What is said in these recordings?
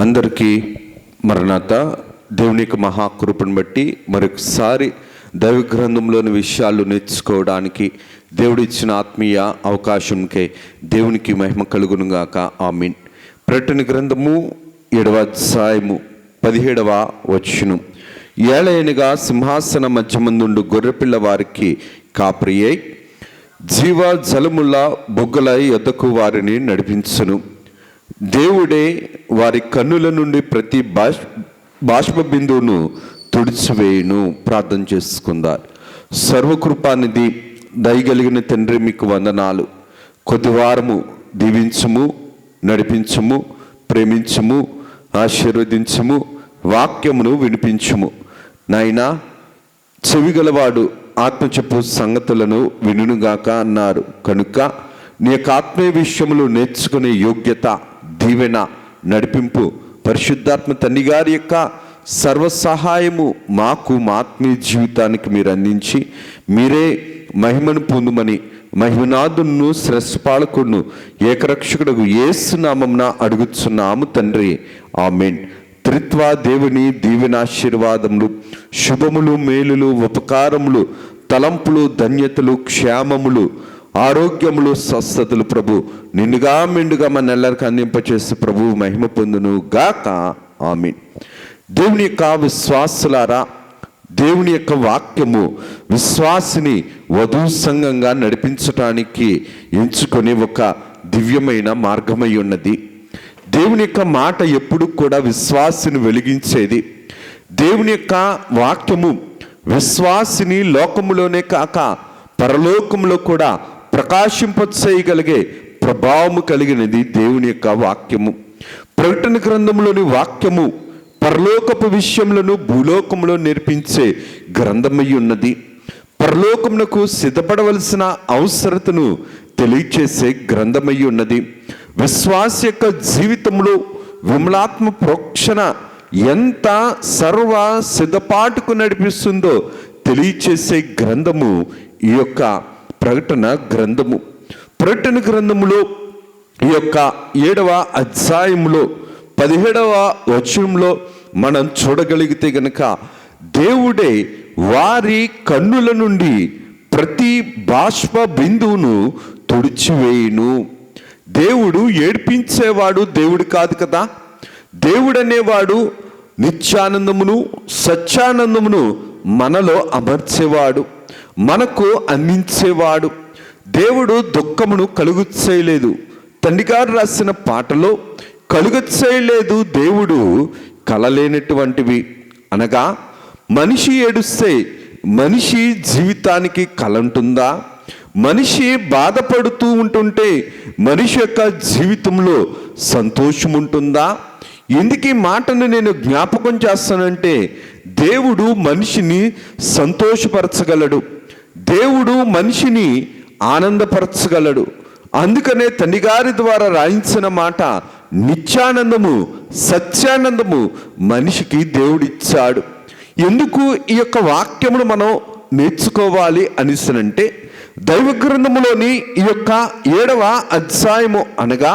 అందరికీ మరణాత. దేవుని యొక్క మహాకృపను బట్టి మరొకసారి దైవ గ్రంథంలోని విషయాలు నేర్చుకోవడానికి దేవుడు ఇచ్చిన ఆత్మీయ అవకాశంకే దేవునికి మహిమ కలుగునుగాక. ఆమీన్. ప్రకటన గ్రంథము 7వ అధ్యాయము 17వ వచనం. ఏలయనగా సింహాసన మధ్యమందుండు గొర్రెపిల్ల వారికి కాపరి అయి జీవ జలముల బొగ్గల యొద్దకు వారిని నడిపించును. దేవుడే వారి కన్నుల నుండి ప్రతి బాష్ప బిందువును తుడిచివేయును. ప్రార్థన చేసుకుందారు. సర్వకృపానిధి దయగలిగిన తండ్రి, మీకు వందనాలు. కొద్ది వారము దీవించుము, నడిపించుము, ప్రేమించుము, ఆశీర్వదించుము, వాక్యమును వినిపించుము. నాయనా, చెవిగలవాడు ఆత్మ చెప్పు సంగతులను వినుగాక అన్నారు కనుక నీ యొక్క ఆత్మీయ విషయములు నేర్చుకునే యోగ్యత, దీవెన, నడిపింపు పరిశుద్ధాత్మ తండ్రి గారి యొక్క సర్వ సహాయము మాకు మా ఆత్మీయ జీవితానికి మీరు అందించి మీరే మహిమను పొందుమని మహిమనాథును శ్రేష్ఠపాలకుడును ఏకరక్షకుడు యేసు నామమున అడుగుచున్నాము తండ్రి. ఆమేన్. త్రిత్వ దేవుని దీవెనాశీర్వాదములు, శుభములు, మేలులు, ఉపకారములు, తలంపులు, ధన్యతలు, క్షేమములు, ఆరోగ్యములు, స్వస్థతలు ప్రభు నిండుగా మెండుగా మన ఎల్లరికి అందింపచేసి ప్రభు మహిమ పొందును గాక. ఆమేన్. దేవుని యొక్క విశ్వాసులారా, దేవుని యొక్క వాక్యము విశ్వాసిని వధూ సంఘంగా నడిపించటానికి ఎంచుకొని ఒక దివ్యమైన మార్గమై ఉన్నది. దేవుని యొక్క మాట ఎప్పుడు కూడా విశ్వాసిని వెలిగించేది. దేవుని యొక్క వాక్యము విశ్వాసిని లోకములోనే కాక పరలోకములో కూడా ప్రకాశింపచేయగలిగే ప్రభావము కలిగినది దేవుని యొక్క వాక్యము. ప్రకటన గ్రంథంలోని వాక్యము పరలోకపు విషయములను భూలోకములో నేర్పించే గ్రంథమై ఉన్నది. పరలోకమునకు సిద్ధపడవలసిన అవసరతను తెలియచేసే గ్రంథమై ఉన్నది. విశ్వాస యొక్క జీవితంలో విమలాత్మ ప్రోక్షణ ఎంత సర్వ సిద్ధపాటుకు నడిపిస్తుందో తెలియచేసే గ్రంథము ఈ యొక్క ప్రకటన గ్రంథము. ప్రకటన గ్రంథములో ఈ యొక్క 7వ అధ్యాయములో 17వ వచనంలో మనం చూడగలిగితే గనక దేవుడే వారి కన్నుల నుండి ప్రతి బాష్ప బిందువును తుడిచివేయును. దేవుడు ఏడ్పించేవాడు దేవుడు కాదు కదా. దేవుడు అనేవాడు నిత్యానందమును, సత్యానందమును మనలో అమర్చేవాడు, మనకు అందించేవాడు. దేవుడు దుఃఖమును కలుగు చేయలేదు. తండ్రి గారు రాసిన పాటలో కలుగ చేయలేదు దేవుడు కలలేనటువంటివి. అనగా మనిషి ఏడుస్తే మనిషి జీవితానికి కల ఉంటుందా? మనిషి బాధపడుతూ ఉంటుంటే మనిషి యొక్క జీవితంలో సంతోషం ఉంటుందా? ఎందుకు ఈ మాటను నేను జ్ఞాపకం చేస్తానంటే, దేవుడు మనిషిని సంతోషపరచగలడు, దేవుడు మనిషిని ఆనందపరచగలడు. అందుకనే తండ్రి గారి ద్వారా రాయించిన మాట నిత్యానందము, సత్యానందము మనిషికి దేవుడిచ్చాడు. ఎందుకు ఈ యొక్క వాక్యమును మనం నేర్చుకోవాలి అనిసనంటే, దైవ గ్రంథములోని ఈ యొక్క 7వ అధ్యాయము అనగా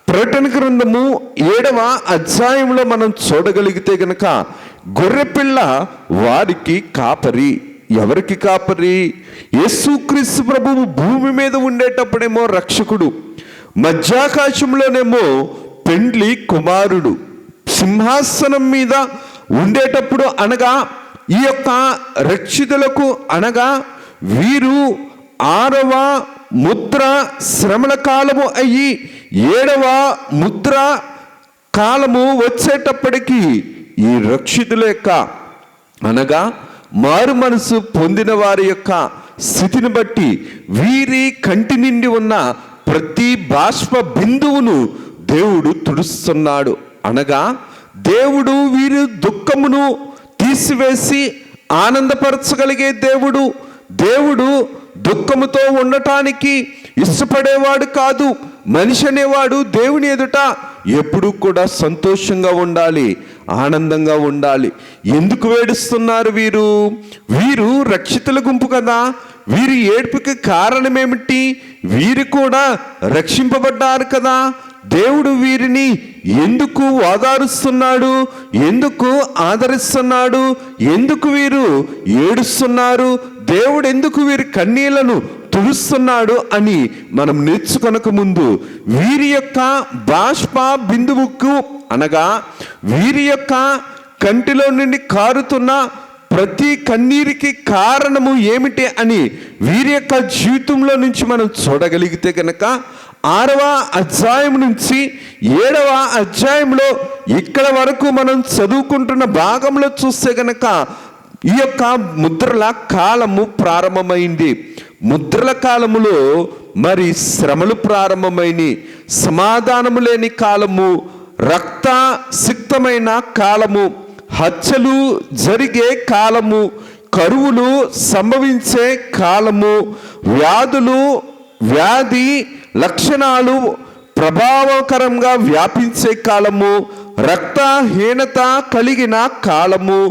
ప్రకటన గ్రంథము 7వ అధ్యాయంలో మనం చూడగలిగితే గనక గొర్రెపిల్ల వారికి కాపరి. ఎవరికి కాపరి? యేసుక్రీస్తు ప్రభువు భూమి మీద ఉండేటప్పుడేమో రక్షకుడు, మధ్యాకాశంలోనేమో పెండ్లి కుమారుడు, సింహాసనం మీద ఉండేటప్పుడు అనగా ఈ యొక్క రక్షితులకు అనగా వీరు 6వ ముద్ర శ్రమల కాలము అయ్యి 7వ ముద్ర కాలము వచ్చేటప్పటికి ఈ రక్షితుల యొక్క అనగా మారు మనసు పొందిన వారి యొక్క స్థితిని బట్టి వీరి కంటి నిండి ఉన్న ప్రతి బాష్ప బిందువును దేవుడు తుడుస్తున్నాడు. అనగా దేవుడు వీరి దుఃఖమును తీసివేసి ఆనందపరచగలిగే దేవుడు. దేవుడు దుఃఖముతో ఉండటానికి ఇష్టపడేవాడు కాదు. మనిషి అనేవాడు దేవుని ఎదుట ఎప్పుడు కూడా సంతోషంగా ఉండాలి, ఆనందంగా ఉండాలి. ఎందుకు ఏడుస్తున్నారు వీరు? వీరు రక్షితుల గుంపు కదా. వీరి ఏడుపుకి కారణమేమిటి? వీరు కూడా రక్షింపబడ్డారు కదా. దేవుడు వీరిని ఎందుకు ఓదారుస్తున్నాడు, ఎందుకు ఆదరిస్తున్నాడు, ఎందుకు వీరు ఏడుస్తున్నారు, దేవుడు ఎందుకు వీరి కన్నీళ్లను తుడుస్తున్నాడు అని మనం నేర్చుకొనక ముందు వీరి యొక్క బాష్ప బిందువుకు అనగా వీరి యొక్క కంటిలో నుండి కారుతున్న ప్రతి కన్నీరికి కారణము ఏమిటి అని వీరి యొక్క జీవితంలో నుంచి మనం చూడగలిగితే కనుక 6వ అధ్యాయం నుంచి 7వ అధ్యాయంలో ఇక్కడ వరకు మనం చదువుకుంటున్న భాగంలో చూస్తే కనుక ఈ యొక్క ముద్రల కాలము ప్రారంభమైంది. ముద్రల కాలములో మరి శ్రమలు ప్రారంభమైనవి, సమాధానము లేని కాలము, రక్తసిక్తమైన కాలము, హత్యలు జరిగే కాలము, కరువులు సంభవించే కాలము, వ్యాధి లక్షణాలు ప్రభావకరంగా వ్యాపించే కాలము, రక్తహీనత కలిగిన కాలము,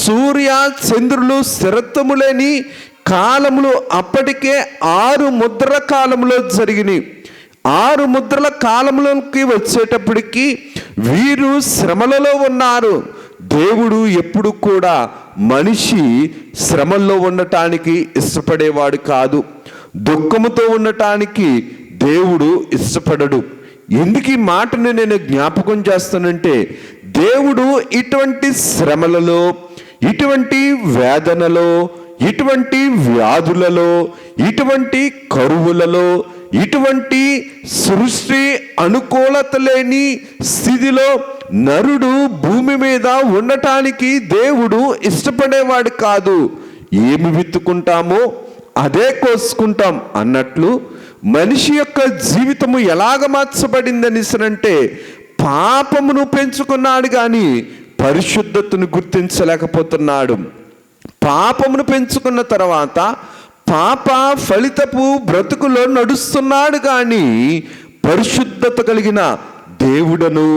సూర్య చంద్రులు స్థిరత్వము లేని కాలములు అప్పటికే 6 ముద్రల కాలంలో జరిగినాయి. 6 ముద్రల కాలంలోకి వచ్చేటప్పటికి వీరు శ్రమలలో ఉన్నారు. దేవుడు ఎప్పుడు కూడా మనిషి శ్రమల్లో ఉండటానికి ఇష్టపడేవాడు కాదు. దుఃఖముతో ఉండటానికి దేవుడు ఇష్టపడడు. ఎందుకు ఈ మాటను నేను జ్ఞాపకం చేస్తానంటే, దేవుడు ఇటువంటి శ్రమలలో, ఇటువంటి వేదనలో, ఇటువంటి వ్యాధులలో, ఇటువంటి కరువులలో, ఇటువంటి సృష్టి అనుకూలత లేని స్థితిలో నరుడు భూమి మీద ఉండటానికి దేవుడు ఇష్టపడేవాడు కాదు. ఏమి విత్తుకుంటామో అదే కోసుకుంటాం అన్నట్లు మనిషి యొక్క జీవితము ఎలాగ మార్చబడిందని అంటే, పాపమును పెంచుకున్నాడు కానీ పరిశుద్ధతను గుర్తించలేకపోతున్నాడు. పాపమును పెంచుకున్న తర్వాత పాప ఫలితపు బ్రతుకులో నడుస్తున్నాడు కానీ పరిశుద్ధత కలిగిన దేవుడను,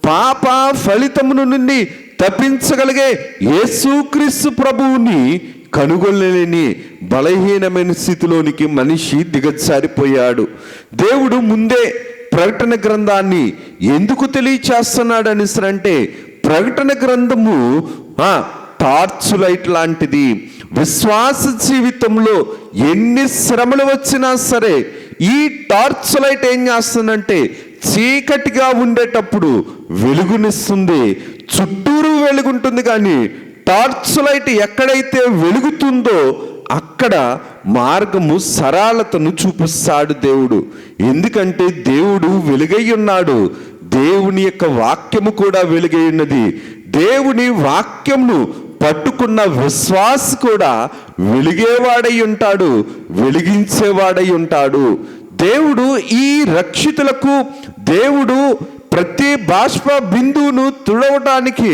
పాప ఫలితమును నుండి తప్పించగలిగే యేసుక్రీస్తు ప్రభువుని కనుగొనలేని బలహీనమైన స్థితిలోనికి మనిషి దిగజారిపోయాడు. దేవుడు ముందే ప్రకటన గ్రంథాన్ని ఎందుకు తెలియచేస్తున్నాడు అంటే, ప్రకటన గ్రంథము టార్చ్ లైట్ లాంటిది. విశ్వాస జీవితంలో ఎన్ని శ్రమలు వచ్చినా సరే ఈ టార్చ్ లైట్ ఏం చేస్తుందంటే, చీకటిగా ఉండేటప్పుడు వెలుగునిస్తుంది. చుట్టూరు వెలుగుంటుంది కానీ టార్చ్ లైట్ ఎక్కడైతే వెలుగుతుందో అక్కడ మార్గము సరళతను చూపిస్తాడు దేవుడు. ఎందుకంటే దేవుడు వెలుగై ఉన్నాడు. దేవుని యొక్క వాక్యము కూడా వెలుగై ఉన్నది. దేవుని వాక్యమును పట్టుకున్న విశ్వాస కూడా వెలిగేవాడై ఉంటాడు, వెలిగించేవాడై ఉంటాడు. దేవుడు ఈ రక్షితులకు దేవుడు ప్రతి బాష్ప బిందువును తుడవటానికి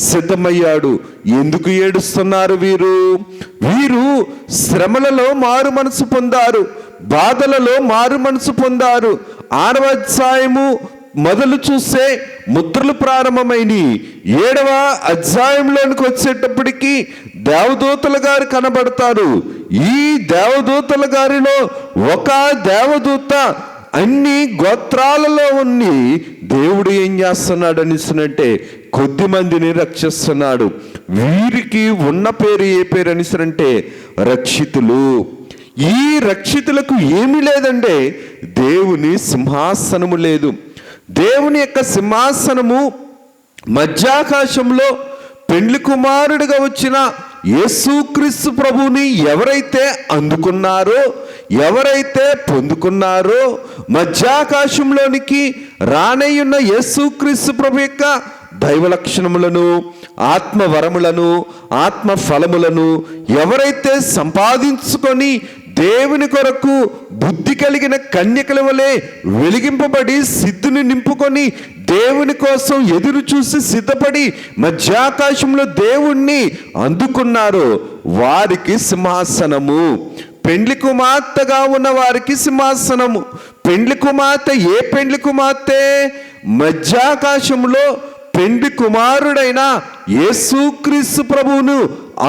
సిద్ధమయ్యాడు. ఎందుకు ఏడుస్తున్నారు వీరు శ్రమలలో మారు మనసు పొందారు, బాధలలో మారు మనసు పొందారు. 6వ అధ్యాయము మొదలు చూస్తే ముద్రలు ప్రారంభమైనవి. 7వ అధ్యాయంలోనికి వచ్చేటప్పటికి దేవదూతల గారు కనబడతారు. ఈ దేవదూతల గారిలో ఒక దేవదూత అన్ని గోత్రాలలో ఉన్ని దేవుడు ఏం చేస్తున్నాడు అంటే, కొద్ది మందిని రక్షిస్తున్నాడు. వీరికి ఉన్న పేరు ఏ పేరు అంటే రక్షితులు. ఈ రక్షితులకు ఏమీ లేదంటే దేవుని సింహాసనము లేదు. దేవుని యొక్క సింహాసనము మధ్యాకాశంలో పెండ్లి కుమారుడిగా వచ్చిన యేసుక్రీస్తు ప్రభువుని ఎవరైతే అందుకున్నారో, ఎవరైతే పొందుకున్నారో, మధ్యాకాశంలోనికి రానయ్యున్న యేసుక్రీస్తు ప్రభు యొక్క దైవ లక్షణములను, ఆత్మ వరములను, ఆత్మ ఫలములను ఎవరైతే సంపాదించుకొని దేవుని కొరకు బుద్ధి కలిగిన కన్యకల వలె వెలిగింపబడి సిద్ధుని నింపుకొని దేవుని కోసం ఎదురు చూసి సిద్ధపడి మధ్యాకాశంలో దేవుణ్ణి అందుకున్నారు, వారికి సింహాసనము. పెండ్లి కుమార్తెగా ఉన్న వారికి సింహాసనము. పెండ్లి కుమార్తె ఏ పెండ్లి కుమార్తె? మధ్యాకాశంలో పెండ్లి కుమారుడైన యేసుక్రీస్తు ప్రభువును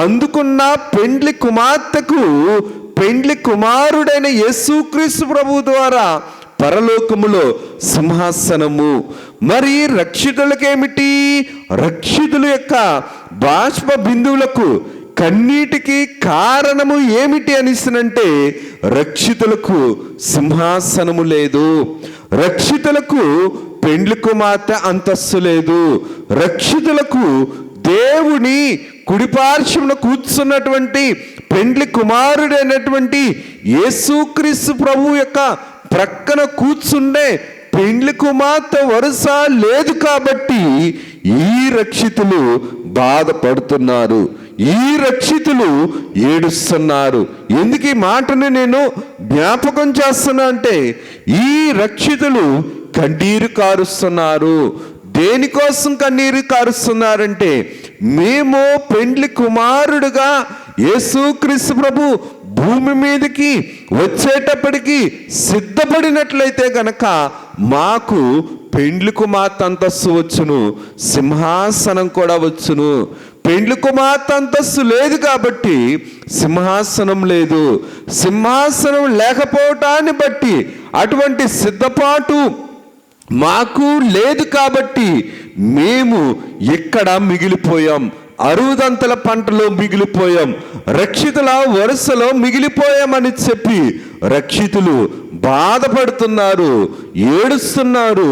అందుకున్న పెండ్లి కుమార్తెకు పెండ్లి కుమారుడైన యేసుక్రీస్తు ప్రభువు ద్వారా పరలోకములో సింహాసనము. మరి రక్షితులకేమిటి? రక్షితుల యొక్క బాష్ప బిందువులకు కన్నీటికి కారణము ఏమిటి అనిసినంటే, రక్షితులకు సింహాసనము లేదు, రక్షితులకు పెండ్లి కుమార్తె అంతస్తు లేదు, రక్షితులకు దేవుని కుడిపార్శ్వమున కూర్చున్నటువంటి పెండ్లి కుమారుడైనటువంటి యేసుక్రీస్తు ప్రభు యొక్క ప్రక్కన కూర్చుండే పెండ్లి కుమార్తె వరుస లేదు. కాబట్టి ఈ రక్షితులు బాధపడుతున్నారు, ఈ రక్షితులు ఏడుస్తున్నారు. ఎందుకు ఈ మాటను నేను జ్ఞాపకం చేస్తున్నా అంటే, ఈ రక్షితులు కన్నీరు కారుస్తున్నారు. దేనికోసం కన్నీరు కారుస్తున్నారంటే, మేము పెండ్లి కుమారుడుగా యేసుక్రీస్తు ప్రభు భూమి మీదకి వచ్చేటప్పటికి సిద్ధపడినట్లయితే గనక మాకు పెండ్లి కుమార్తె అంతస్తు వచ్చును, సింహాసనం కూడా వచ్చును. పెండ్లి కుమార్తె అంతస్తు లేదు కాబట్టి సింహాసనం లేదు. సింహాసనం లేకపోవటాన్ని బట్టి అటువంటి సిద్ధపాటు మాకు లేదు కాబట్టి మేము ఇక్కడ మిగిలిపోయాం, అరుదంతల పంటలో మిగిలిపోయాం, రక్షితుల వరుసలో మిగిలిపోయామని చెప్పి రక్షితులు బాధపడుతున్నారు, ఏడుస్తున్నారు,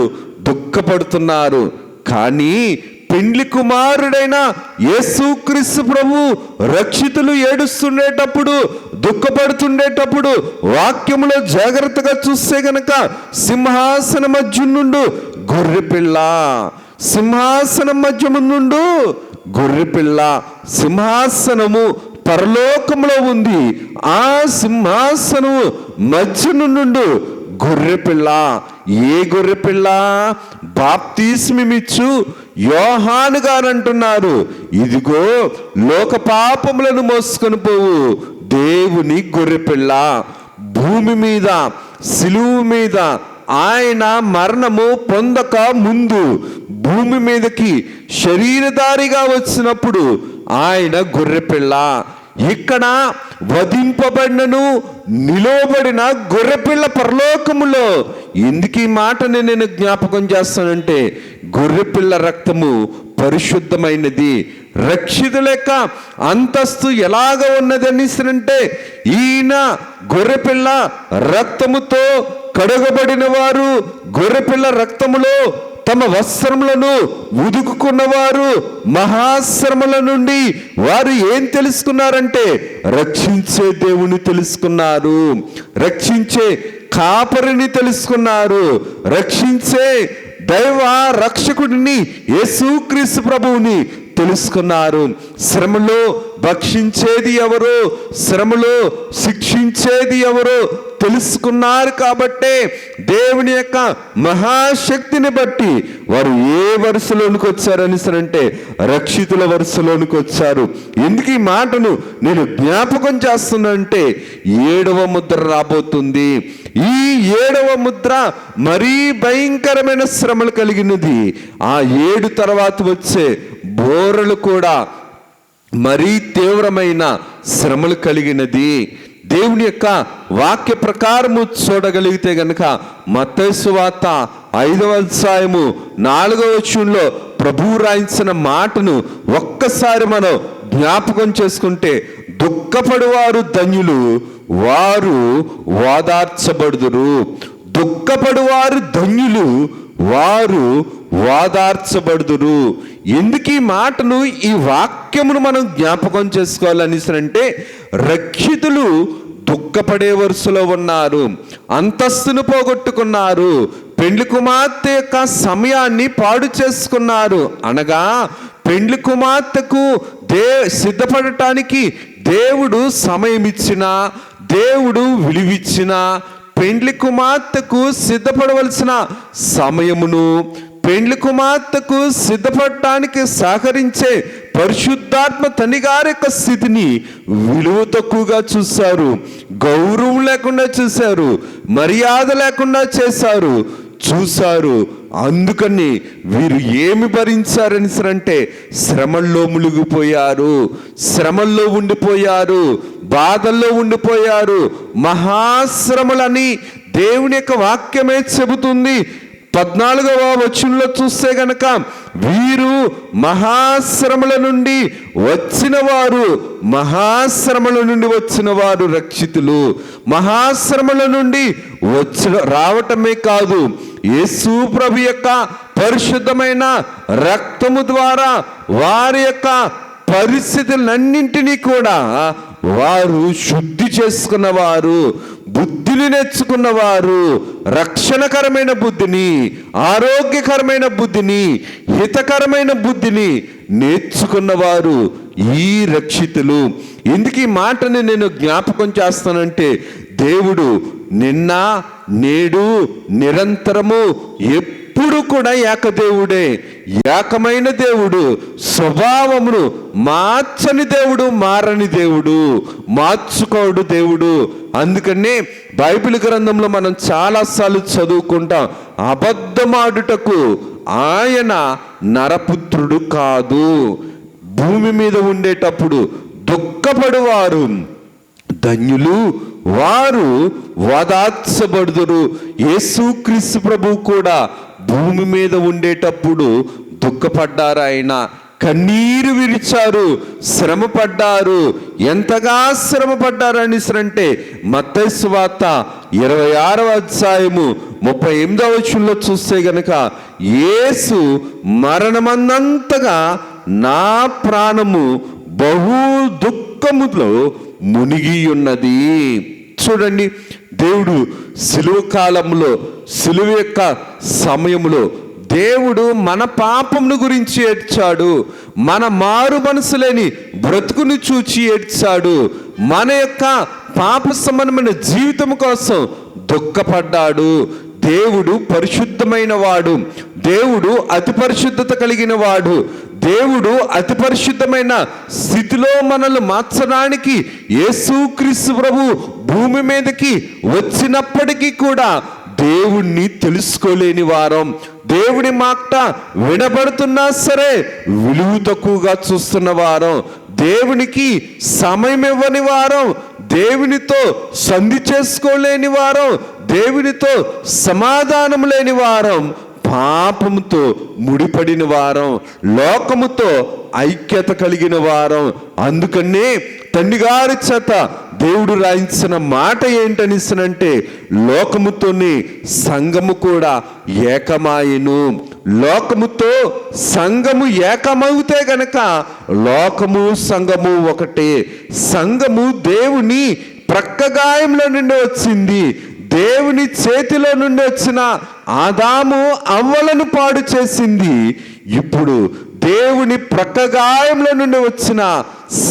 దుఃఖపడుతున్నారు. కానీ పెండ్లి కుమారుడైన యేసుక్రీస్తు ప్రభు రక్షితులు ఏడుస్తుండేటప్పుడు, దుఃఖపడుతుండేటప్పుడు వాక్యములో జాగ్రత్తగా చూస్తే గనక సింహాసన మధ్య నుండు గొర్రెపిల్ల, సింహాసనం మధ్యము నుండు గొర్రెపిల్ల, సింహాసనము పరలోకములో ఉంది, ఆ సింహాసనము మధ్య నుండు గొర్రెపిల్ల. ఏ గొర్రెపిల్ల? బాప్తిస్మమిచ్చు యోహాను గారు అంటున్నారు, ఇదిగో లోక పాపములను మోసుకొని పోవు దేవుని గొర్రెపిల్ల. భూమి మీద సిలువ మీద ఆయన మరణము పొందక ముందు భూమి మీదకి శరీరధారిగా వచ్చినప్పుడు ఆయన గొర్రెపిల్ల. ఇక్కడ వధింపబడినను నిలవబడిన గొర్రెపిల్ల పరలోకములో. ఎందుకు ఈ మాటని నేను జ్ఞాపకం చేస్తానంటే, గొర్రెపిల్ల రక్తము పరిశుద్ధమైనది. రక్షితుల యొక్క అంతస్తు ఎలాగ ఉన్నది అనేసినంటే, ఈయన గొర్రెపిల్ల రక్తముతో కడగబడిన వారు, గొర్రెపిల్ల రక్తములో తమ వస్త్రములను ఉదుకున్నవారు మహాశ్రమల నుండి వారు ఏం తెలుసుకున్నారంటే, రక్షించే దేవుని తెలుసుకున్నారు, రక్షించే కాపరిని తెలుసుకున్నారు, రక్షించే దైవ రక్షకుడిని యేసుక్రీస్తు ప్రభువుని తెలుసుకున్నారు. శ్రమలో భక్షించేది ఎవరు, శ్రమలో శిక్షించేది ఎవరు తెలుసుకున్నారు. కాబట్టే దేవుని యొక్క మహాశక్తిని బట్టి వారు ఏ వరుసలోనికి వచ్చారని అంటే, రక్షితుల వరుసలోనికి వచ్చారు. ఎందుకు ఈ మాటను నేను జ్ఞాపకం చేస్తున్నానంటే, 7వ ముద్ర రాబోతుంది. ఈ 7వ ముద్ర మరీ భయంకరమైన శ్రమలు కలిగినది. ఆ 7 తర్వాత వచ్చే బోరలు కూడా మరీ తీవ్రమైన శ్రమలు కలిగినది. దేవుని యొక్క వాక్య ప్రకారము చూడగలిగితే గనక మత్తయి సువార్త 5వ అధ్యాయము 4వ వచనంలో ప్రభువు రాయించిన మాటను ఒక్కసారి మనం జ్ఞాపకం చేసుకుంటే, దుఃఖపడువారు ధన్యులు, వారు ఓదార్చబడుదురు. దుఃఖపడువారు ధన్యులు, వారు ఓదార్చబడుదురు. ఎందుకు ఈ మాటను, ఈ వాక్యమును మనం జ్ఞాపకం చేసుకోవాలని అంటే, రక్షితులు దుఃఖపడే వరుసలో ఉన్నారు, అంతస్తును పోగొట్టుకున్నారు, పెండ్లి కుమార్తె యొక్క సమయాన్ని పాడు చేసుకున్నారు. అనగా పెండ్లి కుమార్తెకు సిద్ధపడటానికి దేవుడు సమయం ఇచ్చినా, దేవుడు విలువిచ్చినా, పెండ్లి కుమార్తెకు సిద్ధపడవలసిన సమయమును, పెండ్లి కుమార్తెకు సిద్ధపడటానికి సహకరించే పరిశుద్ధాత్మ తండ్రి గారి యొక్క స్థితిని విలువ తక్కువగా చూశారు, గౌరవం లేకుండా చూశారు, మర్యాద లేకుండా చేశారు, చూశారు. అందుకని వీరు ఏమి భరించారని అంటే, శ్రమల్లో మునిగిపోయారు, శ్రమల్లో ఉండిపోయారు, బాధల్లో ఉండిపోయారు. మహాశ్రమలని దేవుని యొక్క వాక్యమే చెబుతుంది. 14వ వచనంలో చూస్తే గనక వీరు మహాశ్రమల నుండి వచ్చిన వారు రక్షితులు. మహాశ్రమల నుండి రావటమే కాదు, యేసు ప్రభు యొక్క పరిశుద్ధమైన రక్తము ద్వారా వారి యొక్క పరిస్థితులన్నింటినీ కూడా వారు శుద్ధి చేసుకున్నవారు, బుద్ధిని నేర్చుకున్నవారు, రక్షణకరమైన బుద్ధిని, ఆరోగ్యకరమైన బుద్ధిని, హితకరమైన బుద్ధిని నేర్చుకున్నవారు ఈ రక్షితులు. ఎందుకు ఈ మాటని నేను జ్ఞాపకం చేస్తానంటే, దేవుడు నిన్న నేడు నిరంతరము ఎప్పుడు కూడా ఏకదేవుడే, ఏకమైన దేవుడు, స్వభావమును మార్చని దేవుడు, మారని దేవుడు, మార్చుకోడు దేవుడు. అందుకనే బైబిల్ గ్రంథంలో మనం చాలాసార్లు చదువుకుంటాం, అబద్ధమాడుటకు ఆయన నరపుత్రుడు కాదు. భూమి మీద ఉండేటప్పుడు దుఃఖపడువారు ధన్యులు, వారు ఓదార్చబడుదురు. యేసుక్రీస్తు ప్రభువు కూడా భూమి మీద ఉండేటప్పుడు దుఃఖపడ్డారు, ఆయన కన్నీరు విరిచారు, శ్రమ పడ్డారు. ఎంతగా శ్రమ పడ్డారని అంటే మత్తయి సువార్త 26వ అధ్యాయము 38వ వచనంలో చూస్తే గనక, యేసు మరణమన్నంతగా నా ప్రాణము బహు దుఃఖములో మునిగి ఉన్నది. చూడండి, దేవుడు సిలువ కాలంలో, సిలువ యొక్క సమయంలో దేవుడు మన పాపమును గురించి ఏడ్చాడు, మన మారు మనసు లేని బ్రతుకుని చూచి ఏడ్చాడు, మన యొక్క పాప సంబంధమైన జీవితం కోసం దుఃఖపడ్డాడు. దేవుడు పరిశుద్ధమైన వాడు, దేవుడు అతి పరిశుద్ధత కలిగిన వాడు, దేవుడు అతి పరిశుద్ధమైన స్థితిలో మనల్ని మార్చడానికి యేసుక్రీస్తు ప్రభు భూమి మీదకి వచ్చినప్పటికీ కూడా దేవుణ్ణి తెలుసుకోలేని వారం, దేవుడి మాట వినబడుతున్నా సరే విలువ తక్కువగా చూస్తున్న వారం, దేవునికి సమయం ఇవ్వని వారం, దేవునితో సంధి చేసుకోలేని వారం, దేవునితో సమాధానం లేని వారం, పాపముతో ముడిపడిన వారం, లోకముతో ఐక్యత కలిగిన వారం. అందుకనే తండ్రి గారి చేత దేవుడు రాయించిన మాట ఏంటనిసనంటే, లోకముతోనే సంఘము కూడా ఏకమాయను. లోకముతో సంఘము ఏకమవుతే గనక లోకము సంఘము ఒకటే. సంఘము దేవుని ప్రక్కగాయంలో నుండి వచ్చింది, దేవుని చేతిలో నుండి వచ్చిన ఆదాము అవ్వలను పాడు చేసింది. ఇప్పుడు దేవుని ప్రక్కగాయంలో నుండి వచ్చిన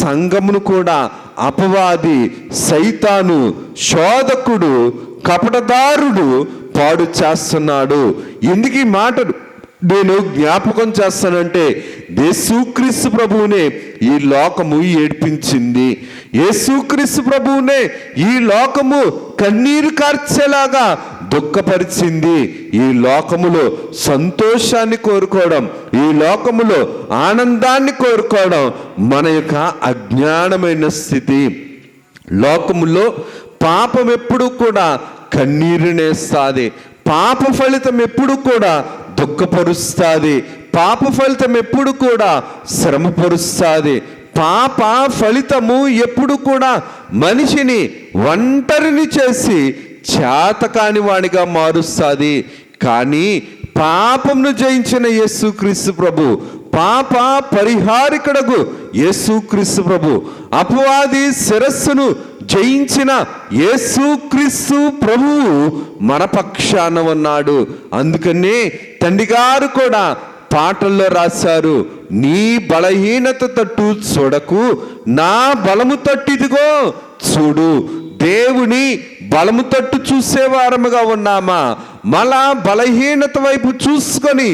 సంఘమును కూడా అపవాది, సైతాను, శోధకుడు, కపటదారుడు పాడు చేస్తున్నాడు. ఎందుకు ఈ మాటలు నేను జ్ఞాపకం చేస్తానంటే, యేసుక్రీస్తు ప్రభువునే ఈ లోకము ఏడ్పించింది, యేసుక్రీస్తు ప్రభువునే ఈ లోకము కన్నీరు కార్చేలాగా దుఃఖపరిచింది. ఈ లోకములో సంతోషాన్ని కోరుకోవడం, ఈ లోకములో ఆనందాన్ని కోరుకోవడం మన యొక్క అజ్ఞానమైన స్థితి. లోకములో పాపం ఎప్పుడు కూడా కన్నీరునేస్తుంది, పాప ఫలితం ఎప్పుడు కూడా దుఃఖపరుస్తుంది, పాప ఫలితం ఎప్పుడు కూడా శ్రమపరుస్తుంది, పాప ఫలితము ఎప్పుడు కూడా మనిషిని ఒంటరిని చేసి చేతకాని వాడిగా మారుస్తుంది. కానీ పాపమును జయించిన యేసుక్రీస్తు ప్రభు, పాప పరిహారికుడగు యేసుక్రీస్తు ప్రభు, అపవాది శిరస్సును జయించిన యేసుక్రీస్తు ప్రభువు మన పక్షాన ఉన్నాడు. అందుకనే తండ్రి గారు కూడా పాటల్లో రాశారు, నీ బలహీనత తట్టు చూడకు, నా బలము తట్టిదిగో చూడు. దేవుని బలము తట్టు చూసేవారముగా ఉన్నామా, మళ్ళా బలహీనత వైపు చూసుకొని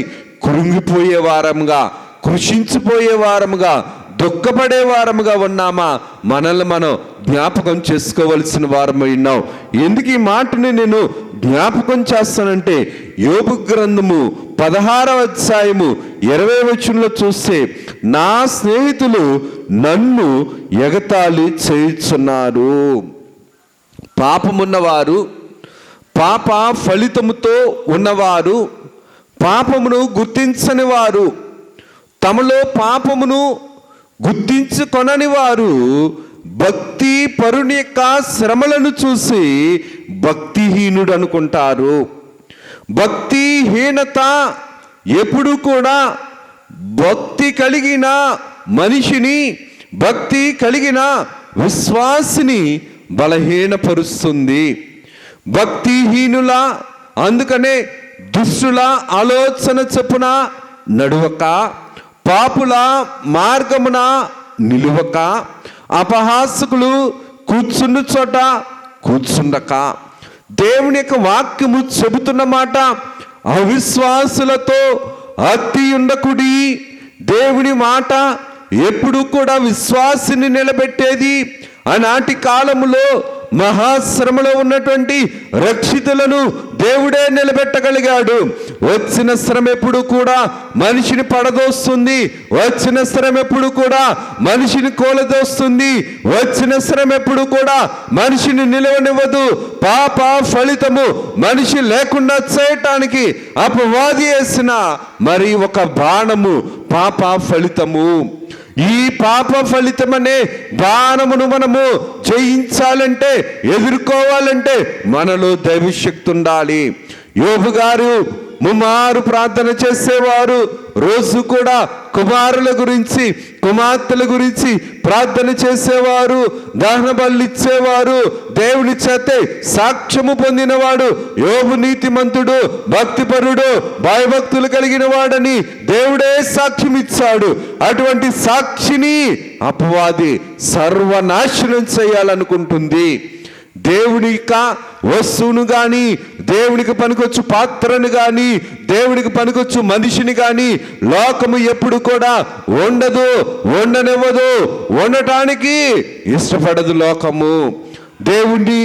కృంగిపోయే వారముగా, కృషించిపోయే వారముగా, దుఃఖపడే వారముగా ఉన్నామా? మనల్ని మనం జ్ఞాపకం చేసుకోవలసిన వారమై ఉన్నాం. ఎందుకు ఈ మాటని నేను జ్ఞాపకం చేస్తానంటే, యోబు గ్రంథము 16వ అధ్యాయము 20వ వచనంలో చూస్తే, నా స్నేహితులు నన్ను ఎగతాళి చేయుచున్నారు. పాపమున్నవారు పాప ఫలితముతో ఉన్నవారు, పాపమును గుర్తించని వారు, తమలో పాపమును గుర్తించుకొనని వారు భక్తి పరుని యొక్క శ్రమలను చూసి భక్తిహీనుడు అనుకుంటారు. భక్తిహీనత ఎప్పుడు కూడా భక్తి కలిగిన మనిషిని, భక్తి కలిగిన విశ్వాసిని బలహీనపరుస్తుంది. భక్తిహీనుల, అందుకనే దుష్టుల ఆలోచన చొప్పున నడువక, పాపుల మార్గమున నిలువక, అపహాసకులు కూర్చున్న చోట కూర్చుండక, దేవుని యొక్క వాక్యము చెబుతున్న మాట అవిశ్వాసులతో అతి ఉండకుడి. దేవుని మాట ఎప్పుడు కూడా విశ్వాసిని నిలబెట్టేది. ఆనాటి కాలములో మహాశ్రమలో ఉన్నటువంటి రక్షితులను దేవుడే నిలబెట్టగలిగాడు. వచ్చిన శ్రమ ఎప్పుడు కూడా మనిషిని పడదోస్తుంది, వచ్చిన శ్రమ ఎప్పుడు కూడా మనిషిని కూలదోస్తుంది, వచ్చిన శ్రమ ఎప్పుడు కూడా మనిషిని నిలవనివ్వదు. పాప ఫలితము మనిషి లేకుండా చేయటానికి అపవాది వేసిన మరి ఒక బాణము పాప ఫలితము. ఈ పాప ఫలితమనే బాణమును మనము జయించాలంటే, ఎదుర్కోవాలంటే మనలో దైవశక్తి ఉండాలి. యోబు గారు ముమ్మారు ప్రార్థన చేసేవారు. రోజు కూడా కుమారుల గురించి, కుమార్తెల గురించి ప్రార్థన చేసేవారు. దహన బలులు ఇచ్చేవారు. దేవుని చేతే సాక్ష్యము పొందినవాడు యోబు నీతిమంతుడు, భక్తిపరుడు, భయభక్తులు కలిగిన వాడని దేవుడే సాక్ష్యం ఇచ్చాడు. అటువంటి సాక్షిని అపవాది సర్వనాశనం చేయాలనుకుంటుంది. దేవుని యొక్క వస్తువును కానీ, దేవునికి పనికొచ్చు పాత్రను కానీ, దేవునికి పనికొచ్చు మనిషిని కానీ లోకము ఎప్పుడు కూడా ఉండనివ్వదు. ఉండటానికి ఇష్టపడదు లోకము. దేవుని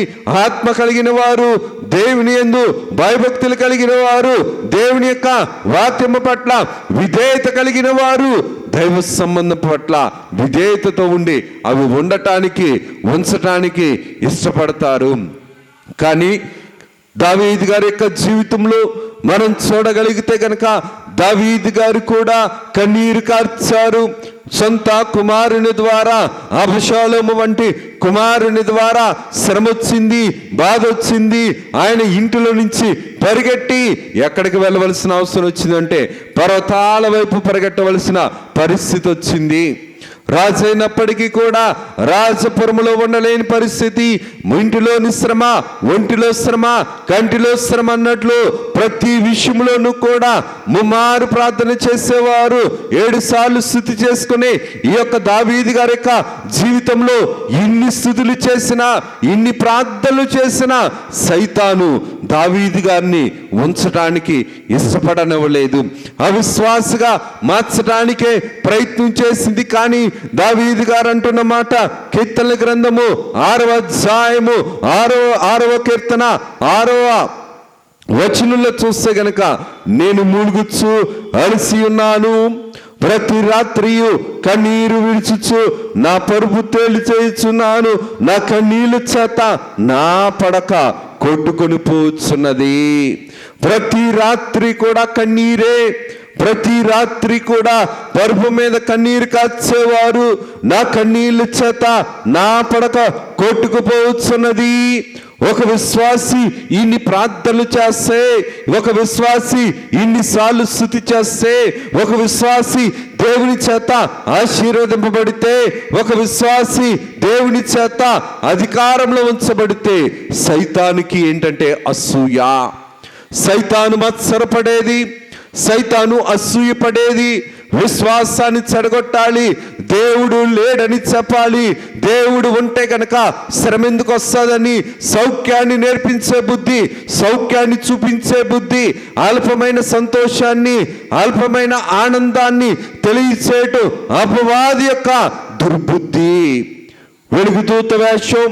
ఆత్మ కలిగిన వారు, దేవుని యందు భయభక్తులు కలిగిన వారు, దేవుని యొక్క వాక్యము పట్ల విధేయత కలిగిన వారు దైవ సంబంధం పట్ల విధేయతతో ఉండి అవి ఉంచటానికి ఇష్టపడతారు. కానీ దావీదు గారి యొక్క జీవితంలో మనం చూడగలిగితే కనుక దావీదు గారు కూడా కన్నీరు కార్చారు. సొంత కుమారుని ద్వారా, అబషాలోము వంటి కుమారుని ద్వారా శ్రమ వచ్చింది, బాధ వచ్చింది. ఆయన ఇంటిలో నుంచి పరిగెట్టి ఎక్కడికి వెళ్ళవలసిన అవసరం వచ్చిందంటే పర్వతాల వైపు పరిగెట్టవలసిన పరిస్థితి వచ్చింది. రాజైనప్పటికీ కూడా రాజపురములో ఉండలేని పరిస్థితి. ఇంటిలోని శ్రమ, ఒంటిలో శ్రమ, కంటిలో శ్రమ అన్నట్లు ప్రతి విషయంలోనూ కూడా ముమ్మారు ప్రార్థన చేసేవారు. 7 సార్లు స్తుతి చేసుకుని ఈ యొక్క దావీదు గారి యొక్క జీవితంలో ఇన్ని స్తుతులు చేసినా, ఇన్ని ప్రార్థనలు చేసినా సైతాను దావీదు గారిని ఉంచడానికి ఇష్టపడనివ్వలేదు. అవిశ్వాసగా మార్చడానికే ప్రయత్నం చేసింది. కానీ దావీదు గారు అంటున్న మాట కీర్తనల గ్రంథము 6వ అధ్యాయము 6వ కీర్తన 6వ వచనంలో చూస్తే గనక, నేను మూలుగుచ్చు అలసి ఉన్నాను, ప్రతి రాత్రియు కన్నీరు విడిచుచు నా పరుపు తేలి చేయుచున్నాను, నా కన్నీళ్ళ చేత నా పడక కొట్టుకొని పోచున్నది. ప్రతి రాత్రి కూడా కన్నీరే, ప్రతి రాత్రి కూడా పరుపు మీద కన్నీరు కాచేవారు. నా కన్నీళ్ళ చేత నా పడక కొట్టుకుపోవచ్చున్నది. ఒక విశ్వాసి ఇన్ని ప్రార్థనలు చేస్తే, ఒక విశ్వాసి ఇన్నిసార్లు స్తుతి చేస్తే, ఒక విశ్వాసి దేవుని చేత ఆశీర్వదింపబడితే, ఒక విశ్వాసి దేవుని చేత అధికారంలో ఉంచబడితే సైతానికి ఏంటంటే అసూయ. సైతాను మత్సరపడేది, సైతాను అసూయపడేది. విశ్వాసాన్ని చెడగొట్టాలి, దేవుడు లేడని చెప్పాలి, దేవుడు ఉంటే కనుక శ్రమ ఎందుకు వస్తుందని సౌఖ్యాన్ని నేర్పించే బుద్ధి, సౌఖ్యాన్ని చూపించే బుద్ధి, అల్పమైన సంతోషాన్ని, అల్పమైన ఆనందాన్ని తెలియచేయటం అపవాది యొక్క దుర్బుద్ధి, వెలుగుదూత వేషం.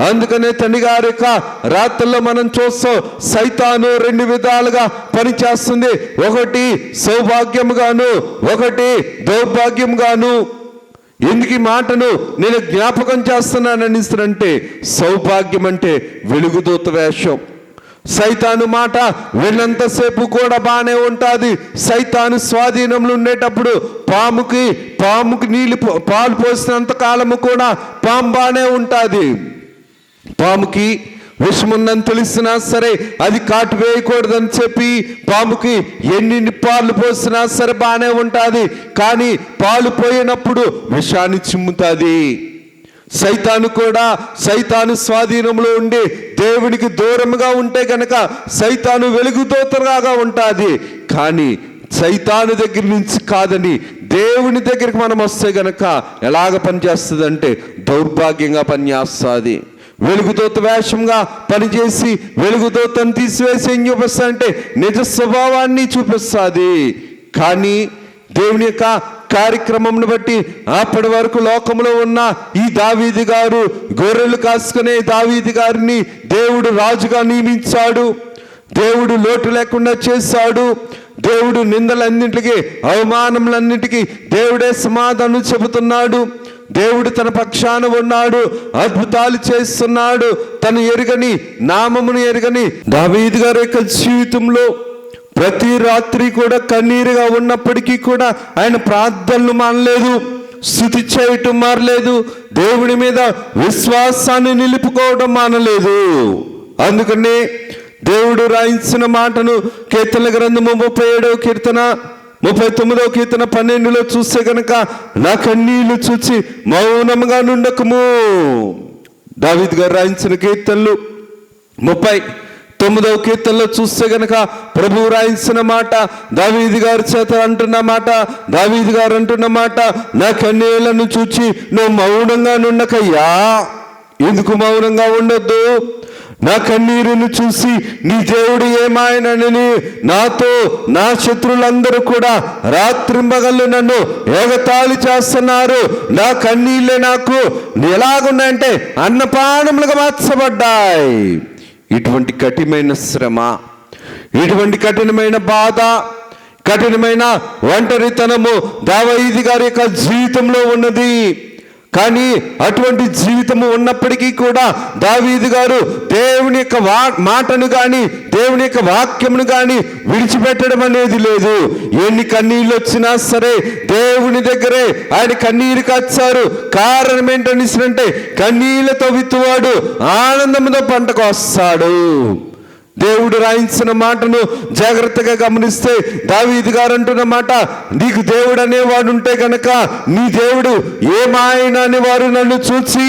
అందుకనే తండ్రి గారి యొక్క రాత్రుల్లో మనం చూస్తాం సైతాను 2 విధాలుగా పనిచేస్తుంది. ఒకటి సౌభాగ్యముగాను, ఒకటి దౌర్భాగ్యంగాను. ఎందుకు ఈ మాటను నేను జ్ఞాపకం చేస్తున్నానని అంటే, సౌభాగ్యం అంటే వెలుగుదూత వేషం. సైతాను మాట విన్నంతసేపు కూడా బాగానే ఉంటుంది. సైతాను స్వాధీనంలో ఉండేటప్పుడు పాముకి నీళ్ళు పాలు పోసినంత కాలము కూడా పాము బాగానే ఉంటుంది. పాముకి విషముందని తెలిసినా సరే అది కాటు వేయకూడదని చెప్పి పాముకి ఎన్ని పాలు పోసినా సరే బాగానే ఉంటుంది. కానీ పాలు పోయినప్పుడు విషాన్ని చిమ్ముతుంది. సైతాను కూడా సైతాను స్వాధీనంలో ఉండి దేవునికి దూరంగా ఉంటే గనక సైతాను వెలుగుదోతలాగా ఉంటుంది. కానీ సైతాను దగ్గర నుంచి కాదని దేవుని దగ్గరికి మనం వస్తే గనక ఎలాగ పనిచేస్తుంది అంటే దౌర్భాగ్యంగా పనిచేస్తుంది. వెలుగుదోత వేషంగా పనిచేసి వెలుగుదోతను తీసివేసి ఏం చూపిస్తా అంటే నిజ స్వభావాన్ని చూపిస్తుంది. కానీ దేవుని యొక్క కార్యక్రమంను బట్టి అప్పటి వరకు లోకంలో ఉన్న ఈ దావీదు గారు, గొర్రెలు కాసుకునే దావీదు గారిని దేవుడు రాజుగా నియమించాడు. దేవుడు లోటు లేకుండా చేశాడు. దేవుడు నిందలన్నింటికి, అవమానములన్నింటికి దేవుడే సమాధానం చెబుతున్నాడు. దేవుడు తన పక్షాన ఉన్నాడు, అద్భుతాలు చేస్తున్నాడు. తను ఎరుగని, నామమును ఎరుగని దావీదు గారి యొక్క జీవితంలో ప్రతి రాత్రి కూడా కన్నీరుగా ఉన్నప్పటికీ కూడా ఆయన ప్రార్థనలు మానలేదు, స్తుతి చేయటం మారలేదు, దేవుడి మీద విశ్వాసాన్ని నిలుపుకోవడం మానలేదు. అందుకనే దేవుడు రాయించిన మాటను కీర్తన గ్రంథము 37వ కీర్తన 39వ కీర్తన 12లో చూస్తే గనక నా కన్నీళ్లు చూచి మౌనంగా నుండకము. దావీదు గారు రాయించిన కీర్తనలు 39వ కీర్తనలో చూస్తే గనక ప్రభువు రాయించిన మాట, దావీదు గారి చేత అంటున్న మాట, దావీదు గారు అంటున్న మాట, నా కన్నీళ్లను చూచి నువ్వు మౌనంగా నుండకయ్యా. ఎందుకు మౌనంగా ఉండొద్దు? నా కన్నీరును చూసి నీ దేవుడు ఏమాయనని నాతో నా శత్రులందరూ కూడా రాత్రింబగళ్ళు నన్ను ఎగతాళి చేస్తున్నారు. నా కన్నీళ్ళే నాకు ఎలాగున్నాయంటే అన్నపానములుగా మార్చబడ్డాయి. ఇటువంటి కఠినమైన శ్రమ, ఇటువంటి కఠినమైన బాధ, కఠినమైన ఒంటరితనము దావీదు గారి యొక్క జీవితంలో ఉన్నది. కానీ అటువంటి జీవితము ఉన్నప్పటికీ కూడా దావీదు గారు దేవుని యొక్క మాటను కానీ దేవుని యొక్క వాక్యమును కానీ విడిచిపెట్టడం అనేది లేదు. ఎన్ని కన్నీళ్ళు వచ్చినా సరే దేవుని దగ్గరే ఆయన కన్నీరు కాచారు. కారణం ఏంటంటే కన్నీళ్లతో విత్తువాడు ఆనందంతో పంటకు వస్తాడు. దేవుడు రాయించిన మాటను జాగ్రత్తగా గమనిస్తే దావీదు గారు అంటున్న మాట, నీకు దేవుడు అనేవాడు ఉంటే కనుక నీ దేవుడు ఏమాయన అనేవారు నన్ను చూసి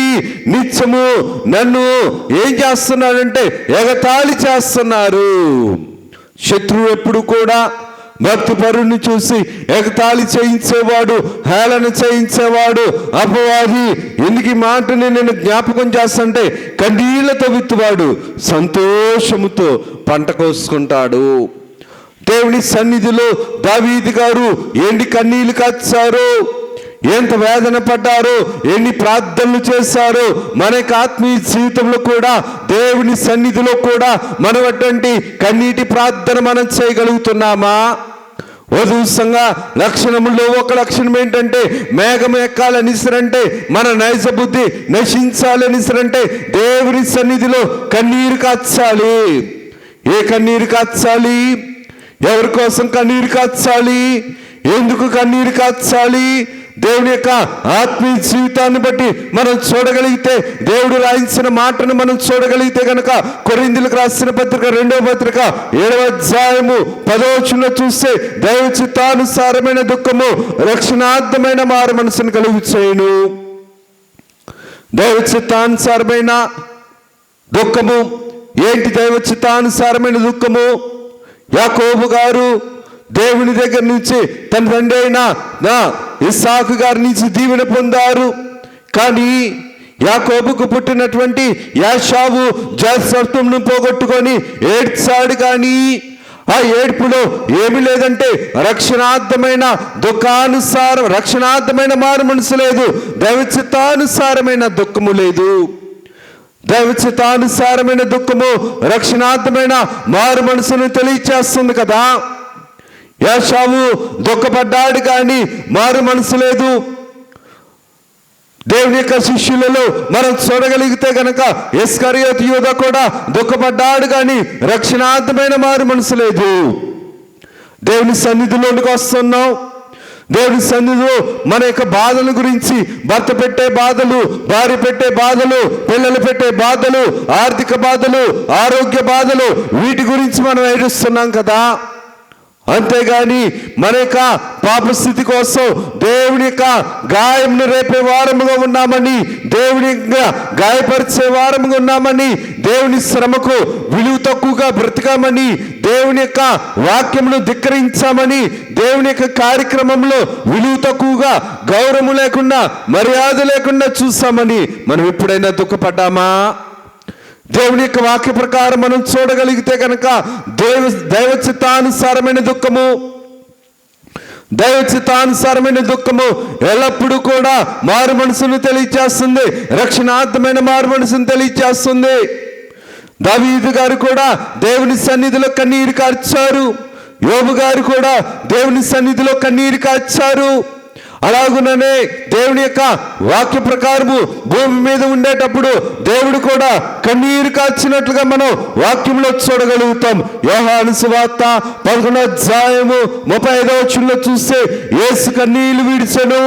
నిత్యము నన్ను ఏం చేస్తున్నాడంటే ఎగతాళి చేస్తున్నారు. శత్రువు ఎప్పుడు కూడా భక్తి పరుని చూసి ఎగతాళి చేయించేవాడు, హేళన చేయించేవాడు అపవాది. ఎందుకు ఈ మాటని నేను జ్ఞాపకం చేస్తుంటే కన్నీళ్లతో విత్తువాడు సంతోషముతో పంట కోసుకుంటాడు. దేవుని సన్నిధిలో దావీదు గారు ఎన్ని కన్నీళ్లు కాచారు, ఎంత వేదన పడ్డారో, ఎన్ని ప్రార్థనలు చేశారో. మన యొక్క ఆత్మీయ జీవితంలో కూడా దేవుని సన్నిధిలో కూడా మనం అటువంటి కన్నీటి ప్రార్థన మనం చేయగలుగుతున్నామా? వధువు సంఘ లక్షణముల్లో ఒక లక్షణం ఏంటంటే మేఘం ఎక్కాలనిసరంటే మన నైజ బుద్ధి నశించాలనిసరంటే దేవుని సన్నిధిలో కన్నీరు కాచాలి. ఏ కన్నీరు కాచాలి? ఎవరి కోసం కన్నీరు కాచాలి? ఎందుకు కన్నీరు కాచాలి? దేవుని యొక్క ఆత్మీయ జీవితాన్ని బట్టి మనం చూడగలిగితే, దేవుడు రాయించిన మాటను మనం చూడగలిగితే కనుక కొరింథీయులకు రాసిన పత్రిక 2వ పత్రిక 7వ అధ్యాయము 10వ వచనంలో చూస్తే దైవ చిత్తానుసారమైన దుఃఖము రక్షణార్థమైన మారు మనసును కలుగు చేయును. దైవ చిత్తానుసారమైన దుఃఖము ఏంటి? దైవ చిత్తానుసారమైన దుఃఖము యాకోబు గారు దేవుని దగ్గర నుంచి తన తండ్రి అయిన ఇస్సాకు గారి నుంచి దీవెన పొందారు. కానీ యాకోబుకు పుట్టినటువంటి యాషావు జాస్వత్వంను పోగొట్టుకొని ఏడ్చాడు. కానీ ఆ ఏడ్పులో ఏమి లేదంటే రక్షణార్థమైన రక్షణార్థమైన మారు మనసు లేదు, దైవచిత్తానుసారమైన దుఃఖము లేదు. దైవచిత్తానుసారమైన దుఃఖము రక్షణార్థమైన మారు మనసును తెలియచేస్తుంది కదా. యాషావు దుఃఖపడ్డాడు కానీ మారు మనసు లేదు. దేవుని యొక్క శిష్యులలో మనం చూడగలిగితే గనక ఇస్కరియోతు యూదా కూడా దుఃఖపడ్డాడు, కానీ రక్షణార్థమైన మారు మనసు లేదు. దేవుని సన్నిధిలోనికి వస్తున్నాం. దేవుని సన్నిధిలో మన యొక్క బాధల గురించి, భర్త పెట్టే బాధలు, భార్య పెట్టే బాధలు, పిల్లలు పెట్టే బాధలు, ఆర్థిక బాధలు, ఆరోగ్య బాధలు, వీటి గురించి మనం ఏడుస్తున్నాం కదా. అంతేగాని మన యొక్క పాపస్థితి కోసం దేవుని యొక్క గాయంను రేపే వారముగా ఉన్నామని, దేవుని గాయపరిచే వారముగా ఉన్నామని, దేవుని శ్రమకు విలువ తక్కువగా బ్రతకామని, దేవుని యొక్క వాక్యమును ధిక్కరించామని, దేవుని యొక్క కార్యక్రమంలో విలువ తక్కువగా, గౌరవం లేకుండా, మర్యాద లేకుండా చూసామని మనం ఎప్పుడైనా దుఃఖపడ్డామా? దేవుని యొక్క వాక్య ప్రకారం మనం చూడగలిగితే కనుక దైవ చిత్తానుసారమైన దుఃఖము, దైవ చిత్తానుసారమైన దుఃఖము ఎల్లప్పుడూ కూడా మారు మనసును తెలియచేస్తుంది, రక్షణార్థమైన మారు మనసును తెలియచేస్తుంది. దావీదు గారు కూడా దేవుని సన్నిధిలో కన్నీరు కార్చారు. యోబు గారు కూడా దేవుని సన్నిధిలో కన్నీరు కార్చారు. అలాగుననే దేవుని యొక్క వాక్య ప్రకారము భూమి మీద ఉండేటప్పుడు దేవుడు కూడా కన్నీరు కాచినట్లుగా మనం వాక్యంలో చూడగలుగుతాం. యోహాను సువార్త 11వ అధ్యాయము 35వ వచనంలో చూస్తే యేసు కన్నీళ్లు విడిచెను.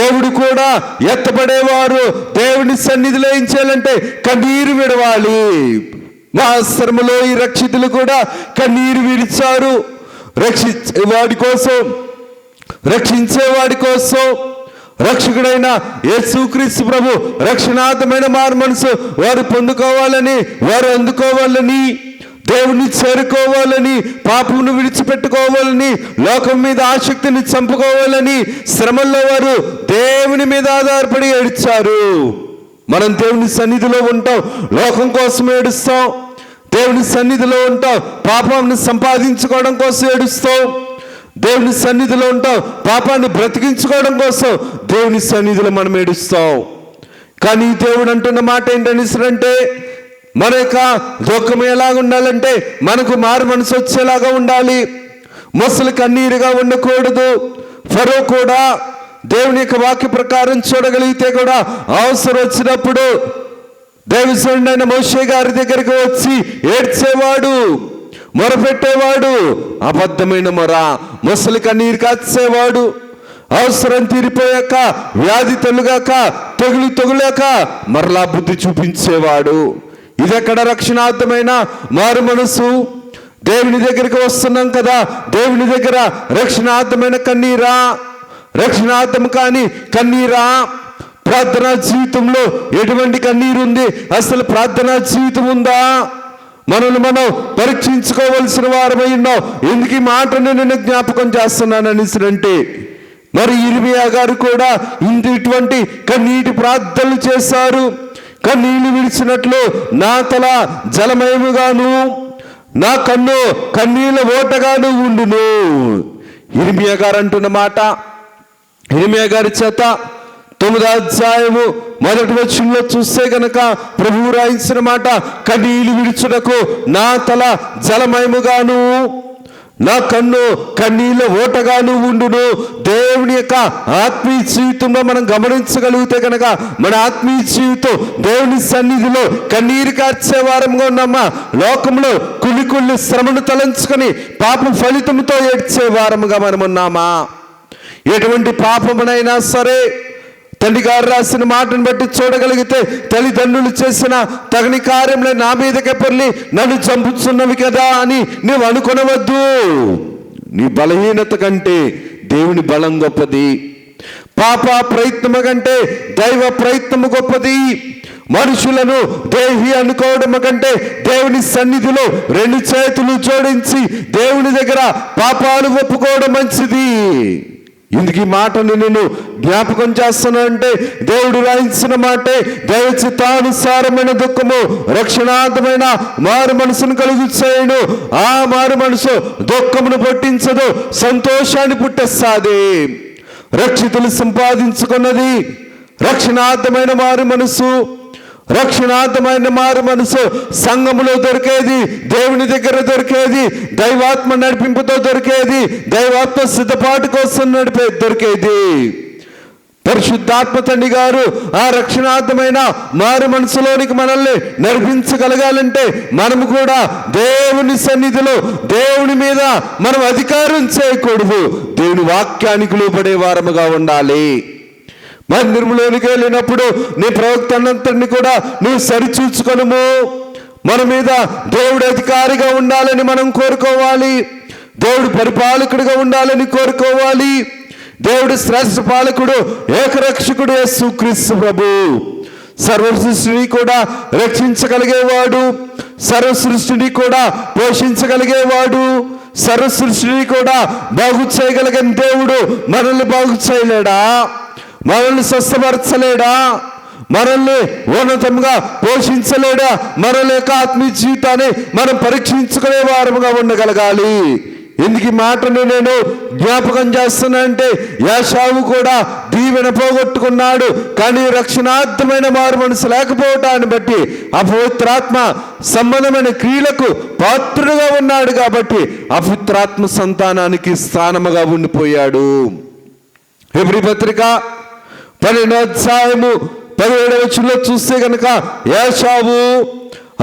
దేవుడు కూడా ఎత్తబడేవారు దేవుని సన్నిధిలో ఏం చేయాలంటే కన్నీరు విడవాలి. మా శ్రమలో ఈ రక్షితులు కూడా కన్నీరు విడిచారు. రక్షించేవాడి కోసం రక్షకుడైన యేసుక్రీస్తు ప్రభు రక్షణార్థమైన మారు మనసు వారు పొందుకోవాలని, వారు అందుకోవాలని, దేవుని చేరుకోవాలని, పాపమును విడిచిపెట్టుకోవాలని, లోకం మీద ఆసక్తిని చంపుకోవాలని శ్రమల్లో వారు దేవుని మీద ఆధారపడి ఏడ్చారు. మనం దేవుని సన్నిధిలో ఉంటాం, లోకం కోసం ఏడుస్తాం. దేవుని సన్నిధిలో ఉంటాం, పాపాన్ని సంపాదించుకోవడం కోసం ఏడుస్తాం. దేవుని సన్నిధిలో ఉంటాం, పాపాన్ని బ్రతికించుకోవడం కోసం దేవుని సన్నిధిలో మనం ఏడుస్తాం. కానీ దేవుడు అంటున్న మాట ఏంటంటే, మన యొక్క దుఃఖం ఎలాగ ఉండాలంటే మనకు మారు మనసు వచ్చేలాగా ఉండాలి. మొసలు కన్నీరుగా ఉండకూడదు. ఫరో కూడా దేవుని యొక్క వాక్య ప్రకారం చూడగలిగితే కూడా అవసరం వచ్చినప్పుడు దైవజనుడైన మోషే గారి దగ్గరికి వచ్చి ఏడ్చేవాడు, మొరపెట్టేవాడు. అబద్ధమైన మొర, ముసలి కన్నీరు కాచేవాడు. అవసరం తీరిపోయాక, వ్యాధి తొలగాక, తొగులాక మరలా బుద్ధి చూపించేవాడు. ఇదెక్కడ రక్షణార్థమైన మారు మనసు? దేవుని దగ్గరికి వస్తున్నాం కదా, దేవుని దగ్గర రక్షణార్థమైన కన్నీరా? రక్షణార్థం కాని కన్నీరా? ప్రార్థనా జీవితంలో ఎటువంటి కన్నీరు ఉంది? అసలు ప్రార్థనా జీవితం ఉందా? మనల్ని మనం పరీక్షించుకోవలసిన వారమై ఉన్నాం. ఎందుకు ఈ మాటను నేను జ్ఞాపకం చేస్తున్నాను అనేసినంటే, మరి ఇర్మియా గారు కూడా ఇటువంటి కన్నీటి ప్రార్థనలు చేశారు. కన్నీళ్లు విడిచినట్లు నా తల జలమయముగాను, నా కన్ను కన్నీళ్ళ ఓటగాను ఉండును. ఇర్మియా గారు అంటున్న మాట, ఇర్మియా గారి చేత 9వ అధ్యాయము 1వ వచనంలో చూస్తే గనక ప్రభువు రాయించిన మాట, కన్నీళ్లు విడుచుటకు నా తల జలమయముగాను, నా కన్ను కన్నీళ్ళ ఓటగాను ఉండును. దేవుని యొక్క ఆత్మీయ జీవితంలో మనం గమనించగలిగితే కనుక మన ఆత్మీయ జీవితం దేవుని సన్నిధిలో కన్నీరు కార్చే వారంగా ఉన్నామా? లోకంలో కుళ్ళి శ్రమను తలంచుకొని పాపం ఫలితంతో ఏడ్చే వారముగా మనం ఉన్నామా? ఎటువంటి పాపమునైనా సరే తండ్రి గారు రాసిన మాటను బట్టి చూడగలిగితే, తల్లిదండ్రులు చేసిన తగని కార్యంలో నా మీదకే పొర్లి నన్ను చంపుతున్నవి కదా అని నువ్వు అనుకొనవద్దు. నీ బలహీనత కంటే దేవుని బలం గొప్పది. పాప ప్రయత్నము కంటే దైవ ప్రయత్నము గొప్పది. మనుషులను దేహి అనుకోవడం కంటే దేవుని సన్నిధిలో 2 చేతులు జోడించి దేవుని దగ్గర పాపాలు ఒప్పుకోవడం మంచిది. ఇందుకు ఈ మాటను నేను జ్ఞాపకం చేస్తానంటే, దేవుడు రాయించిన మాటే దైవ చిత్తానుసారమైన దుఃఖము రక్షణార్థమైన మారు మనసును కలుగుచేయును. ఆ మారు మనసు దుఃఖమును పుట్టించదు, సంతోషాన్ని పుట్టిస్తాది. రక్షితులు సంపాదించుకున్నది రక్షణార్థమైన మారు మనసు. రక్షణార్థమైన మారు మనసు సంఘములో దొరికేది, దేవుని దగ్గర దొరికేది, దైవాత్మ నడిపింపుతో దొరికేది, దైవాత్మ సిద్ధపాటు కోసం దొరికేది. పరిశుద్ధాత్మ తండ్రి గారు ఆ రక్షణార్థమైన మారు మనసులోనికి మనల్ని నడిపించగలగాలంటే మనము కూడా దేవుని సన్నిధిలో దేవుని మీద మనం అధికారం చేయకూడదు, దేవుని వాక్యానికి లోబడే వారముగా ఉండాలి. మందిరంలోనికి వెళ్ళినప్పుడు నీ ప్రవక్తనంతటిని కూడా నువ్వు సరిచూచుకొనుము. మన మీద దేవుడు అధికారిగా ఉండాలని మనం కోరుకోవాలి, దేవుడు పరిపాలకుడిగా ఉండాలని కోరుకోవాలి. దేవుడు శ్రేష్ఠ పాలకుడు ఏకరక్షకుడు యేసుక్రీస్తు ప్రభు, సర్వ సృష్టిని కూడా రక్షించగలిగేవాడు, సర్వ సృష్టిని కూడా పోషించగలిగేవాడు, సర్వ సృష్టిని కూడా బాగు చేయగలిగిన దేవుడు మనల్ని బాగు చేయలేడా? మనల్ని స్వస్థపరచలేడా? మనల్ని ఉన్నతంగా పోషించలేడా? మనల యొక్క ఆత్మీయ జీవితాన్ని మనం పరీక్షించుకునే వారముగా ఉండగలగాలి. ఎందుకు ఈ మాటను నేను జ్ఞాపకం చేస్తున్నా అంటే, యాషావు కూడా దీవెన పోగొట్టుకున్నాడు, కానీ రక్షణార్థమైన మారు మనసు లేకపోవటాన్ని బట్టి అపవిత్రాత్మ సంబంధమైన క్రియలకు పాత్రుడుగా ఉన్నాడు కాబట్టి అపవిత్రాత్మ సంతానానికి స్థానముగా ఉండిపోయాడు. హెబ్రీ పత్రిక 12వ అధ్యాయము 17వ వచనంలో చూస్తే గనక యాషావు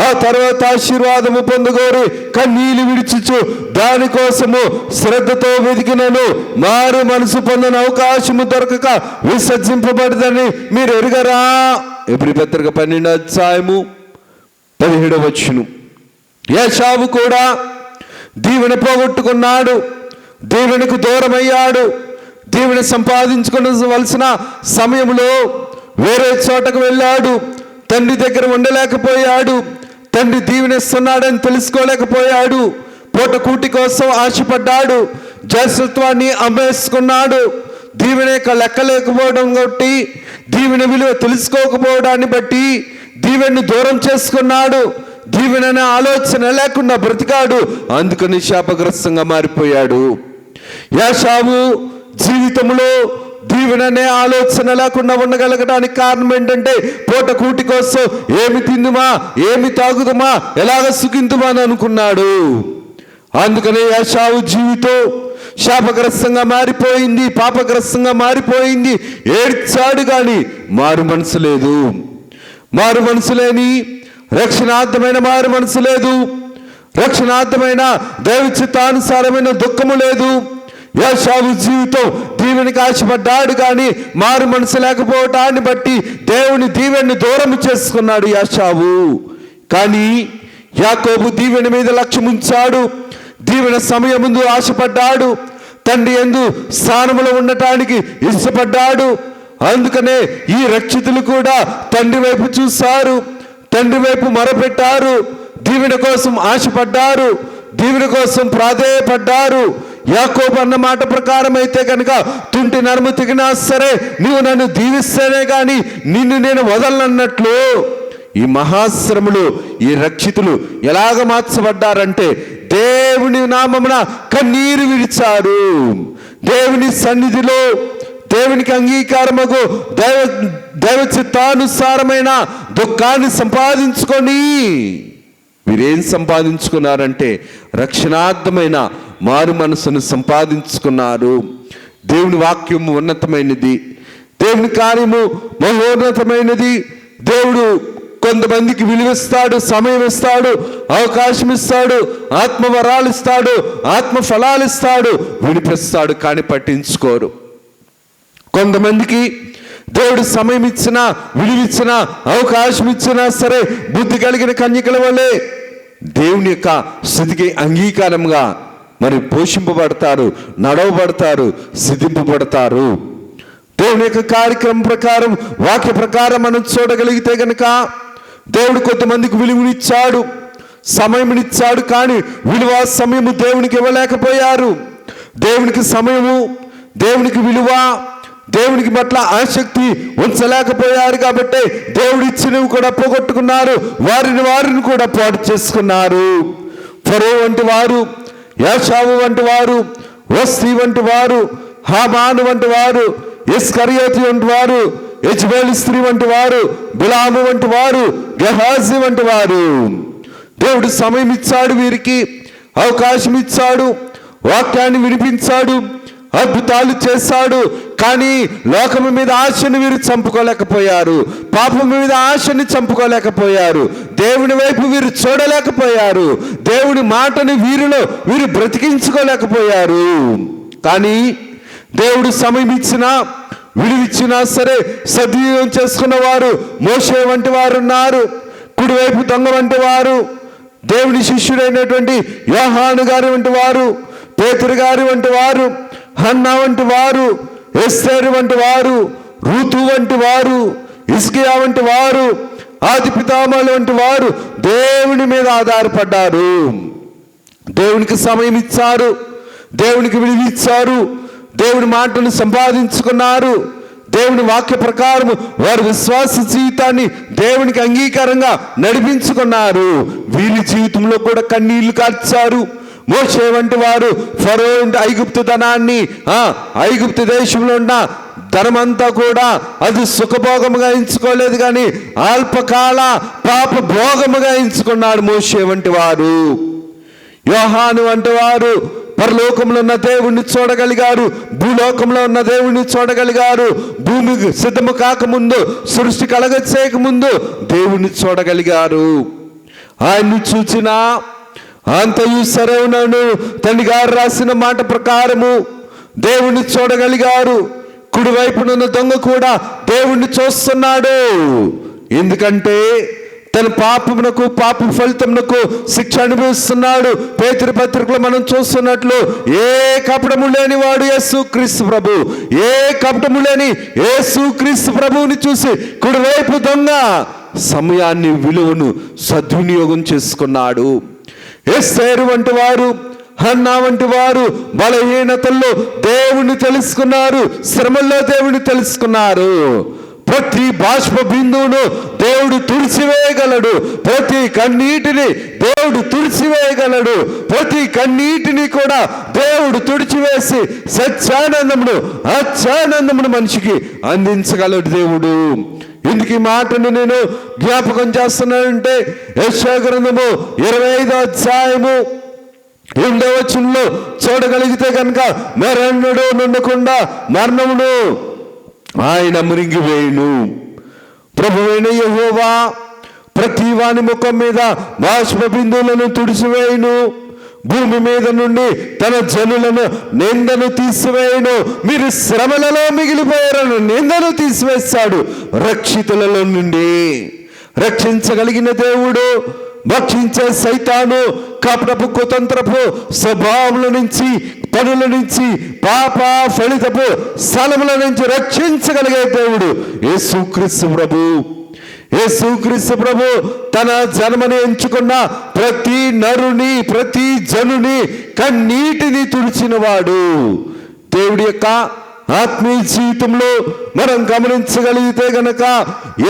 ఆ తర్వాత ఆశీర్వాదము పొందుకోరి కన్నీళ్లు విడిచుచు దానికోసము శ్రద్ధతో వెతికినను మారు మనసు పొందిన అవకాశము దొరకక విసర్జింపబడదని మీరు ఎరుగరా? హెబ్రీ పత్రిక 12వ అధ్యాయము 17వ వచనం. యాషావు కూడా దీవెన పోగొట్టుకున్నాడు, దీవెనకు దూరమయ్యాడు. దీవెన సంపాదించుకోవలసిన సమయంలో వేరే చోటకు వెళ్ళాడు, తండ్రి దగ్గర ఉండలేకపోయాడు, తండ్రి దీవెనిస్తున్నాడని తెలుసుకోలేకపోయాడు, పూట కూటి కోసం ఆశపడ్డాడు, జేసత్వాన్ని అమ్మేసుకున్నాడు. దీవెన యొక్క లెక్కలేకపోవడం బట్టి, దీవెన విలువ తెలుసుకోకపోవడాన్ని బట్టి దీవెనను దూరం చేసుకున్నాడు, దీవెన అనే ఆలోచన లేకుండా బ్రతికాడు, అందుకని శాపగ్రస్తంగా మారిపోయాడు. యాషావు జీవితంలో దీవెన అనే ఆలోచన లేకుండా ఉండగలగడానికి కారణం ఏంటంటే, పూట కూటి కోసం ఏమి తిందుమా, ఏమి తాగుదమా, ఎలాగ సుఖిందుమా అని అనుకున్నాడు. అందుకనే యాషావు జీవితం శాపగ్రస్తంగా మారిపోయింది, పాపగ్రస్తంగా మారిపోయింది. ఏడ్చాడు కానీ మారు మనసు లేదు. మారు మనసు లేని రక్షణార్థమైన మారు మనసు లేదు, రక్షణార్థమైన దైవ చిత్తానుసారమైన దుఃఖము లేదు. యాషావు జీవితం దీవెనికి ఆశపడ్డాడు కానీ మారు మనసు లేకపోవటాన్ని బట్టి దేవుని దీవెని దూరం చేసుకున్నాడు యాషావు. కానీ యాకోబు దీవెన మీద లక్ష్యం ఉంచాడు, దీవెన సమయం ముందు ఆశపడ్డాడు, తండ్రి యందు స్థానములో ఉండటానికి ఇష్టపడ్డాడు. అందుకనే ఈ రక్షితులు కూడా తండ్రి వైపు చూశారు, తండ్రి వైపు మొరపెట్టారు, దీవెన కోసం ఆశపడ్డారు, దీవెన కోసం ప్రాధేయపడ్డారు. యాకోబు అన్న మాట ప్రకారం అయితే కనుక తుంటి నరుము తెగినా సరే నీవు నన్ను దీవిస్తేనే కానీ నిన్ను నేను వదలనన్నట్లు ఈ మహాశ్రములు, ఈ రక్షితులు ఎలాగ మార్చబడ్డారంటే దేవుని నామమున కన్నీరు విడిచారు. దేవుని సన్నిధిలో దేవునికి అంగీకారముకు దైవ చిత్తానుసారమైన దుఃఖాన్ని సంపాదించుకొని వీరేం సంపాదించుకున్నారంటే రక్షణార్థమైన మారు మనసును సంపాదించుకున్నారు. దేవుని వాక్యము ఉన్నతమైనది, దేవుని కార్యము మహోన్నతమైనది. దేవుడు కొంతమందికి విలువిస్తాడు, సమయం ఇస్తాడు, అవకాశం ఇస్తాడు, ఆత్మవరాలు ఇస్తాడు, ఆత్మ ఫలాలు ఇస్తాడు, విడిపిస్తాడు, కానీ పట్టించుకోరు. కొంతమందికి దేవుడు సమయం ఇచ్చినా, విలువిచ్చినా, అవకాశం ఇచ్చినా సరే బుద్ధి కలిగిన కన్యకల వల్లే దేవుని యొక్క స్థితికి అంగీకారంగా మరి పోషింపబడతారు, నడవబడతారు, సిద్ధింపబడతారు. దేవుని యొక్క కార్యక్రమం ప్రకారం, వాక్య ప్రకారం మనం చూడగలిగితే గనక దేవుడు కొంతమందికి విలువనిచ్చాడు, సమయమునిచ్చాడు, కానీ విలువ సమయము దేవునికి ఇవ్వలేకపోయారు. దేవునికి సమయము, దేవునికి విలువ, దేవునికి పట్ల ఆసక్తి ఉంచలేకపోయారు కాబట్టి దేవుడు ఇచ్చినవి కూడా పోగొట్టుకున్నారు, వారిని కూడా పాడు చేసుకున్నారు. ఫరో వంటి వారు, యాషావు వంటి వారు, వస్తీ వంటి వారు, హామాను వంటి వారు, ఇస్కరియోతు వంటి వారు, యెజ్బేలు స్త్రీ వంటి వారు, బిలాము వంటి వారు, గెహాజీ వంటి వారు. దేవుడు సమయం ఇచ్చాడు, వీరికి అవకాశం ఇచ్చాడు, వాక్యాన్ని వినిపించాడు, అద్భుతాలు చేశాడు, కానీ లోకము మీద ఆశను వీరు చంపుకోలేకపోయారు, పాపము మీద ఆశని చంపుకోలేకపోయారు, దేవుని వైపు వీరు చూడలేకపోయారు, దేవుని మాటని వీరు బ్రతికించుకోలేకపోయారు. కానీ దేవుడు సమయం ఇచ్చినా విలువిచ్చినా సరే సద్వినియోగం చేసుకున్న వారు మోషే వంటి వారు ఉన్నారు. కుడివైపు దొంగ వంటి వారు, దేవుని శిష్యుడైనటువంటి యోహాను గారి వంటి వారు, పేతురు గారి వంటి వారు, హన్నా వంటి వారు, ఎస్తేరు వంటి వారు, రూతు వంటి వారు, హిజ్కియా వంటి వారు, ఆది పితామహుల వంటి వారు దేవుని మీద ఆధారపడ్డారు. దేవునికి సమయం ఇచ్చారు, దేవునికి విలువిచ్చారు, దేవుని మాటను సంపాదించుకున్నారు. దేవుని వాక్య ప్రకారం వారి విశ్వాస జీవితాన్ని దేవునికి అంగీకారంగా నడిపించుకున్నారు. వీరి జీవితంలో కూడా కన్నీళ్లు కార్చారు. మోషే వంటి వారు ఫరో ఐగుప్తు ధనాన్ని, ఐగుప్తు దేశంలో ఉన్న ధనమంతా కూడా అది సుఖభోగముగా ఎంచుకోలేదు, కానీ అల్పకాల పాప భోగముగా ఎంచుకున్నాడు మోషే వంటి వారు. యోహాను వంటి వారు పరలోకంలో ఉన్న దేవుణ్ణి చూడగలిగారు, భూలోకంలో ఉన్న దేవుణ్ణి చూడగలిగారు. భూమికి సిద్ధము కాకముందు, సృష్టి కలగ చేయకముందు దేవుణ్ణి చూడగలిగారు. ఆయన్ని చూచినా అంతయు సరైనను తండ్రి గారు రాసిన మాట ప్రకారము దేవుణ్ణి చూడగలిగారు. కుడివైపునున్న దొంగ కూడా దేవుణ్ణి చూస్తున్నాడు. ఎందుకంటే తన పాపమునకు, పాప ఫలితమునకు శిక్ష అనుభవిస్తున్నాడు. పేతురు పత్రికలో మనం చూస్తున్నట్లు ఏ కపటము లేని వాడు యేసుక్రీస్తు ప్రభు, ఏ కపటము లేని యేసుక్రీస్తు ప్రభువుని చూసి కుడివైపు దొంగ సమయాన్ని, విలువను సద్వినియోగం చేసుకున్నాడు. ఎస్తేరు వంటి వారు, హన్నా వంటి వారు బలహీనతల్లో దేవుణ్ణి తెలుసుకున్నారు, శ్రమల్లో దేవుణ్ణి తెలుసుకున్నారు. ప్రతి బాష్ప బిందువును దేవుడు తుడిచివేయగలడు, ప్రతి కన్నీటిని దేవుడు తుడిచివేయగలడు, ప్రతి కన్నీటిని కూడా దేవుడు తుడిచివేసి సత్యానందమును, అత్యానందమును మనిషికి అందించగలడు దేవుడు. ఇందుకు ఈ మాటను నేను జ్ఞాపకం చేస్తున్నానంటే యెషయా గ్రంథము 25వ అధ్యాయము 8వ వచనంలో చూడగలిగితే కనుక, మరెన్నడూ నుండకుండా మరణమును ఆయన మురింగివేయును. ప్రభువైన యెహోవా ప్రతి వాని ముఖం మీద బాష్ప బిందువులను తుడిచివేయును, భూమి మీద నుండి తన జనులను నిందను తీసివేయును. మీరు శ్రమలలో మిగిలిపోయారని నిందను తీసివేస్తాడు. రక్షితులలో నుండి రక్షించగలిగిన దేవుడు భక్షించే సైతాను కపటపు కుతంత్రపు స్వభావముల నుంచి, పనుల నుంచి, పాప ఫలితపు స్థలముల నుంచి రక్షించగలిగే దేవుడు యేసుక్రీస్తు ప్రభు. యేసుక్రీస్తు ప్రభు తన జన్మని ఎంచుకున్న ప్రతి నరుని, ప్రతి జనుని కన్నీటిని తుడిచినవాడు. దేవుడి యొక్క ఆత్మీయ జీవితంలో మనం గమనించగలిగితే గనక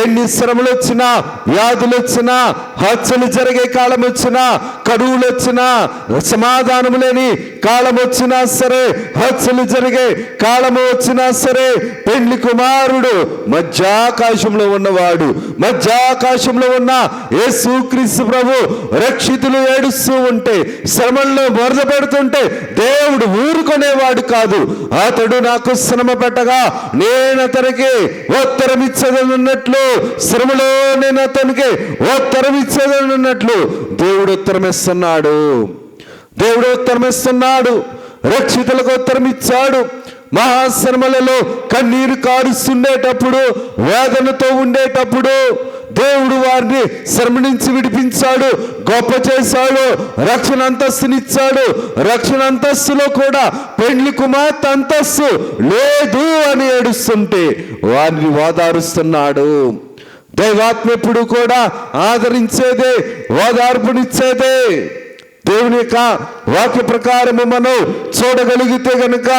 ఎన్ని శ్రమలు వచ్చినా, వ్యాధులు వచ్చినా, హత్యలు జరిగే కాలం వచ్చినా, కరువులు వచ్చినా, సమాధానం లేని కాలం వచ్చినా సరే, హత్యలు జరిగే కాలము వచ్చినా సరే, పెండ్లి కుమారుడు మధ్యాకాశంలో ఉన్నవాడు, మధ్యాకాశంలో ఉన్న యేసుక్రీస్తు ప్రభు రక్షితులు ఏడుస్తూ ఉంటే, శ్రమల్లో బొరద పెడుతుంటే దేవుడు ఊరుకునేవాడు కాదు. అతడు నాకు శ్రమ పెట్టగా నేను అతనికి ఉత్తరం ఇచ్చేదన్నట్లు, శ్రమలో నేను అతనికి ఉత్తరం ఇచ్చేదన్నట్లు దేవుడు ఉత్తరం ఇస్తున్నాడు. దేవుడు ఉత్తరం ఇస్తున్నాడు. రక్షితులకు ఉత్తరం ఇచ్చాడు. మహాశ్రమలలో కన్నీరు కారుస్తుండేటప్పుడు, వేదనతో ఉండేటప్పుడు దేవుడు వారిని శ్రమ నుంచి విడిపించాడు, గొప్ప చేశాడు, రక్షణ అంతస్తునిచ్చాడు. రక్షణ అంతస్తులో కూడా పెండ్లి కుమార్తె అంతస్తు లేదు అని ఏడుస్తుంటే వారిని ఓదారుస్తున్నాడు. దైవాత్మ ఎప్పుడు కూడా ఆదరించేదే, ఓదార్పునిచ్చేదే. దేవుని యొక్క వాక్య ప్రకారము మనం చూడగలిగితే గనుక,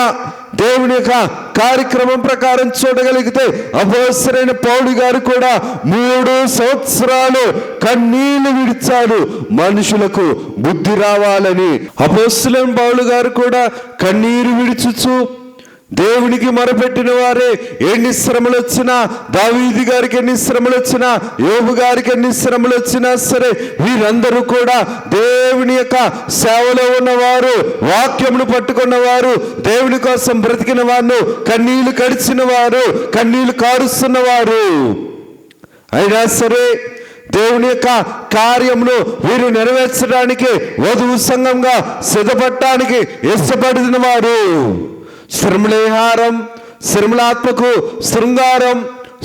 దేవుని యొక్క కార్యక్రమం ప్రకారం చూడగలిగితే, అపోస్తలుడైన పౌలు గారు కూడా 3 సంవత్సరాలు కన్నీళ్లు విడిచాడు మనుషులకు బుద్ధి రావాలని. అపోస్తలుడైన పౌలు గారు కూడా కన్నీరు విడిచుచు దేవునికి మొరపెట్టిన వారే ఎన్ని శ్రమలు వచ్చినా, దావీదు గారికి ఎన్ని శ్రమలు వచ్చినా, యోబు గారికి ఎన్ని శ్రమలు వచ్చినా సరే, వీరందరూ కూడా దేవుని యొక్క సేవలో ఉన్నవారు, వాక్యమును పట్టుకున్నవారు, దేవుని కోసం బ్రతికిన వారు, కన్నీళ్లు కడిచిన వారు, కన్నీళ్లు కారుస్తున్నవారు. అయినా సరే దేవుని యొక్క కార్యమును వీరు నెరవేర్చడానికి, వధువు సంఘంగా సిద్ధపడటానికి ఇష్టపడిన వారు. శ్రమలే హారం, శ్రమల ఆత్మకు శృంగారం,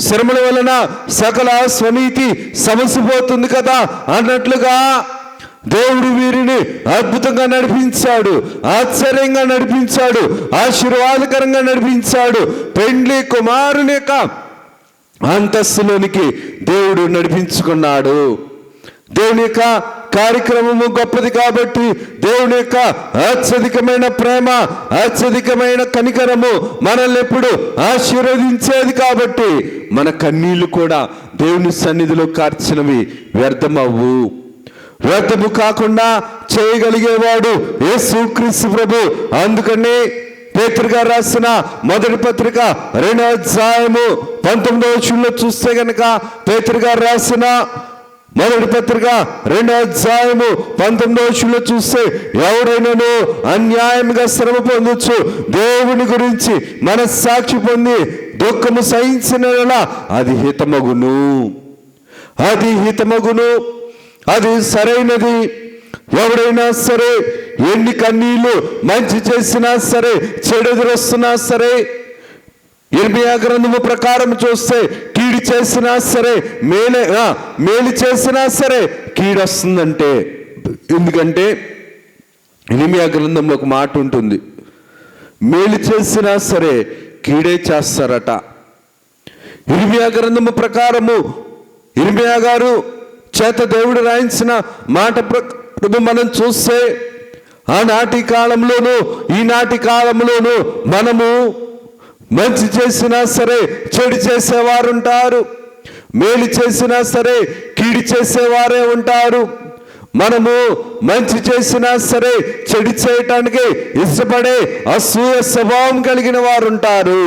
శ్రమల వలన సకల స్వనీతి సమసిపోతుంది కదా అన్నట్లుగా దేవుడు వీరిని అద్భుతంగా నడిపించాడు, ఆశ్చర్యంగా నడిపించాడు, ఆశీర్వాదకరంగా నడిపించాడు. పెండ్లి కుమారుని యొక్క అంతస్తులోనికి దేవుడు నడిపించుకున్నాడు. దేవుని యొక్క కార్యక్రమము గొప్పది కాబట్టి, దేవుని యొక్క అత్యధికమైన ప్రేమ, అత్యధికమైన కనికరము మనల్ని ఎప్పుడు ఆశీర్వదించేది కాబట్టి, మన కన్నీళ్లు కూడా దేవుని సన్నిధిలో కార్చినవి వ్యర్థమవ్వు. వ్యర్థము కాకుండా చేయగలిగేవాడు యేసుక్రీస్తు ప్రభు. అందుకని పేతురు గారు రాసిన మొదటి పత్రిక 2వ అధ్యాయము 19వ వచనంలో చూస్తే గనక, పేతురు గారు రాసిన మొదటి పత్రిక 2వ అధ్యాయము 19వ వచనంలో చూస్తే, ఎవరైనాను అన్యాయంగా శ్రమ పొందొచ్చు, దేవుని గురించి మనస్సాక్షి పొంది దుఃఖము సహించిన అది హితమగును, అది హితమగును, అది సరైనది. ఎవడైనా సరే ఎన్ని కన్నీళ్లు మంచి చేసినా సరే, చెడు ఎదురొస్తున్నా సరే, ఇర్మియా గ్రంథము ప్రకారం చూస్తే కీడు చేసినా సరే, మేలు చేసినా సరే కీడు వస్తుందంటే. ఎందుకంటే ఇర్మియా గ్రంథంలో ఒక మాట ఉంటుంది, మేలు చేసినా సరే కీడే చేస్తారట. ఇర్మియా గ్రంథము ప్రకారము ఇర్మియా గారు చేత దేవుడు రాయించిన మాట ప్రకారం మనం చూస్తే, ఆనాటి కాలంలోనూ ఈనాటి కాలంలోనూ మనము మంచి చేసినా సరే చెడు చేసేవారు ఉంటారు, మేలు చేసినా సరే కీడు చేసేవారే ఉంటారు. మనము మంచి చేసినా సరే చెడు చేయటానికి ఇష్టపడే అసూయ స్వభావం కలిగిన వారు ఉంటారు.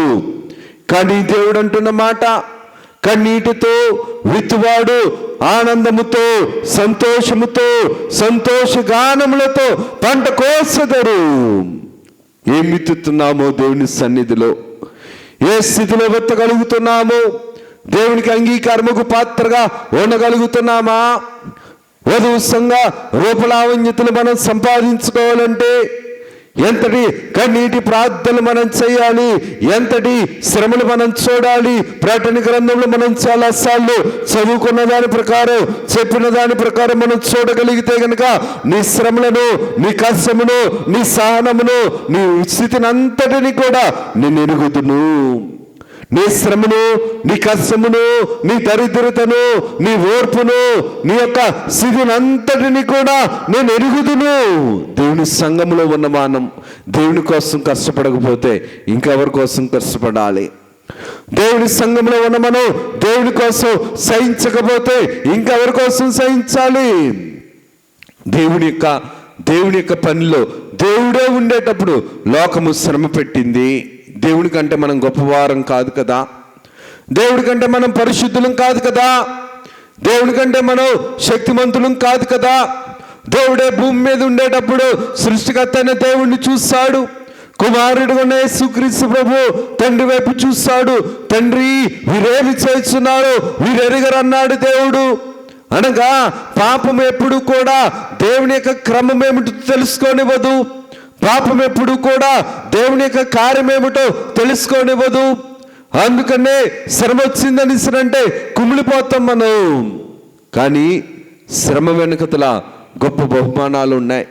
కానీ దేవుడు అంటున్న మాట, కన్నీటితో విత్తువాడు ఆనందముతో, సంతోషముతో, సంతోషగానములతో పంట కోసెదరు. ఏం విత్తుతున్నామో దేవుని సన్నిధిలో, ఏ స్థితిలో విత్తగలుగుతున్నామో, దేవునికి అంగీకారముకు పాత్రగా ఉండగలుగుతున్నామా? వధువు సంఘ రూపలావణ్యతలు మనం సంపాదించుకోవాలంటే ఎంతటి కన్నీటి ప్రార్థనలు మనం చేయాలి, ఎంతటి శ్రమలు మనం చూడాలి. ప్రకటన గ్రంథంలో మనం చాలా సార్లు చదువుకున్న దాని ప్రకారం, చెప్పిన దాని ప్రకారం మనం చూడగలిగితే గనక, నీ శ్రమలను, నీ కష్టమును, నీ సహనమును, నీ స్థితిని అంతటిని కూడా నేను ఎరుగుదును. నీ శ్రమను, నీ కష్టమును, నీ దరిద్రతను, నీ ఓర్పును, నీ యొక్క స్థితిని అంతటిని కూడా నేను ఎరుగుదును. దేవుని సంఘంలో ఉన్న మనం దేవుని కోసం కష్టపడకపోతే ఇంకెవరి కోసం కష్టపడాలి? దేవుని సంఘంలో ఉన్న మనం దేవుని కోసం సహించకపోతే ఇంకెవరి కోసం సహించాలి? దేవుని యొక్క పనిలో దేవుడే ఉండేటప్పుడు లోకము శ్రమ పెట్టింది. దేవుడి కంటే మనం గొప్పవారం కాదు కదా, దేవుడి కంటే మనం పరిశుద్ధులం కాదు కదా, దేవుడి కంటే మనం శక్తిమంతులం కాదు కదా. దేవుడే భూమి మీద ఉండేటప్పుడు సృష్టికర్త అయిన దేవుణ్ణి చూస్తాడు. కుమారుడుగా యేసుక్రీస్తు ప్రభు తండ్రి వైపు చూస్తాడు. తండ్రి, వీరేమి చేస్తున్నారు, వీరెరుగరు అన్నాడు దేవుడు. అనగా పాపం ఎప్పుడు కూడా దేవుని యొక్క క్రమం ఏమిటో తెలుసుకోనివ్వదు. పాపం ఎప్పుడు కూడా దేవుని యొక్క కార్యం ఏమిటో తెలుసుకోనివ్వదు. అందుకనే శ్రమ వచ్చిందని అంటే కుమిలిపోతాం మనం. కానీ శ్రమ వెనుకతల గొప్ప బహుమానాలు ఉన్నాయి.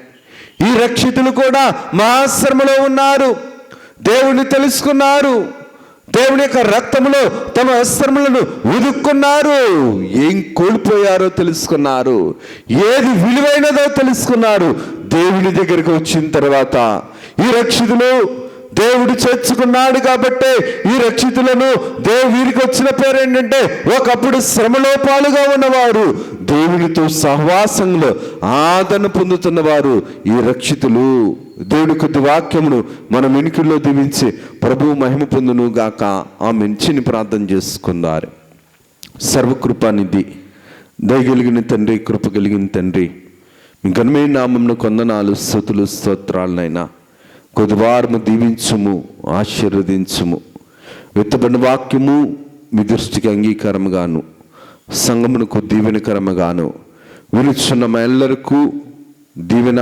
ఈ రక్షితులు కూడా మహాశ్రమలో ఉన్నారు, దేవుని తెలుసుకున్నారు, దేవుని యొక్క రక్తములో తమ వస్త్రములను ఉదుక్కున్నారు. ఏం కోల్పోయారో తెలుసుకున్నారు, ఏది విలువైనదో తెలుసుకున్నారు. దేవుని దగ్గరికి వచ్చిన తర్వాత ఈ రక్షితులు దేవుడు చేర్చుకున్నాడు కాబట్టి ఈ రక్షితులను వీరికి వచ్చిన పేరు ఏంటంటే, ఒకప్పుడు శ్రమలో పాలుగా ఉన్నవారు, దేవునితో సహవాసంలో ఆదరణ పొందుతున్న వారు ఈ రక్షితులు. దేవుడి కొద్ది వాక్యమును మనం వెనుకల్లో దీవించి ప్రభువు మహిమ పొందును గాక. ఆ మంచిని ప్రార్థన చేసుకున్నారు. సర్వకృపానిధి, దయగలిగిన తండ్రి, కృప కలిగిన తండ్రి, మీ ఘనమైన నామమును కొందనాలు, స్తుతులు, స్తోత్రాలనైనా కొద్దివారము దీవించుము, ఆశీర్వదించుము. విత్తబడిన వాక్యము మీ దృష్టికి అంగీకారముగాను, సంగమునకు దీవెనకరముగాను, వినుచున్న మా ఎల్లరకు దీవెన,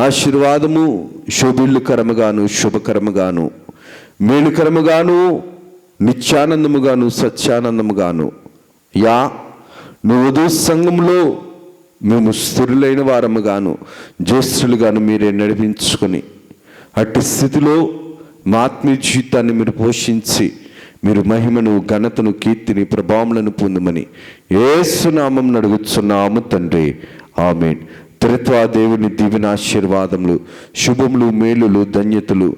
ఆశీర్వాదము, శోభిల్లుకరముగాను, శుభకరముగాను, మేలుకరముగాను, నిత్యానందముగాను, సత్యానందముగాను, యా నువ్వు సంఘంలో మేము స్థిరులైన వారముగాను, జ్యేష్ఠులుగాను మీరే నడిపించుకొని, అట్టి స్థితిలో మా ఆత్మీయ జీవితాన్ని మీరు పోషించి, మీరు మహిమను, ఘనతను, కీర్తిని, ప్రభావములను పొందమని యేసు నామమున అడుగుచున్నాము తండ్రి, ఆమేన్. త్రిత్వ దేవుని దీవెన, ఆశీర్వాదములు, శుభములు, మేలులు, ధన్యతలు,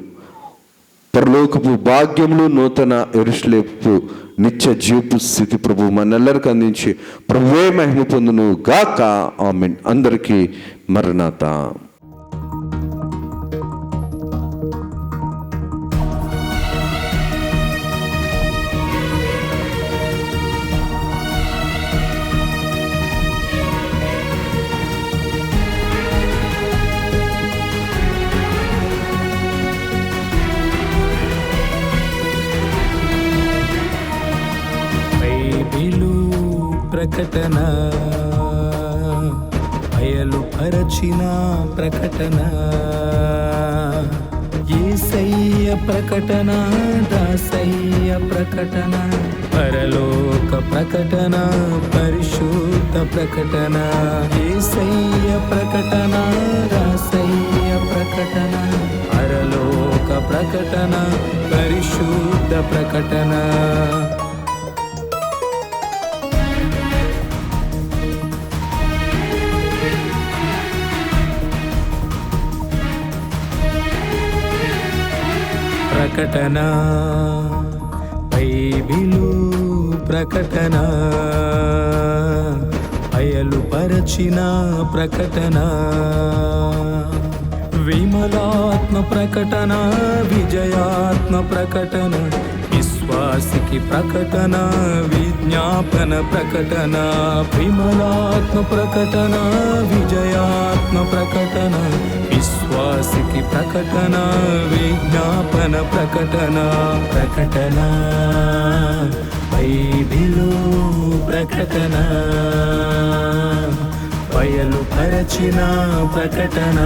పరలోకపు భాగ్యములు, నూతన యెరూషలేము నిత్య జీవపు స్థితి ప్రభు మనందరికీ అందించి ప్రభువే మహిమ పొందును గాక. ఆమేన్. అందరికీ మరణాత. ప్రకటన, బయలుపరచిన ప్రకటన, యేసయ్య ప్రకటన, దాసయ్య ప్రకటన, పరలోక ప్రకటన, పరిశుద్ధ ప్రకటన, యేసయ్య ప్రకటన, దాసయ్య ప్రకటన, పరలోక ప్రకటన, పరిశుద్ధ ప్రకటన. ప్రకటన, బైబిలు ప్రకటన, బయలుపరచిన ప్రకటన, విమలాత్మ ప్రకటన, విజయాత్మ ప్రకటన, విశ్వాసికి ప్రకటన, విజ్ఞాపన ప్రకటన, విమలాత్మ ప్రకటన, విజయాత్మ ప్రకటన, విశ్వాసికి ప్రకటన, విజ్ఞాపన ప్రకటన. ప్రకటన, బైబిలు ప్రకటన, బయలుపరచిన ప్రకటన.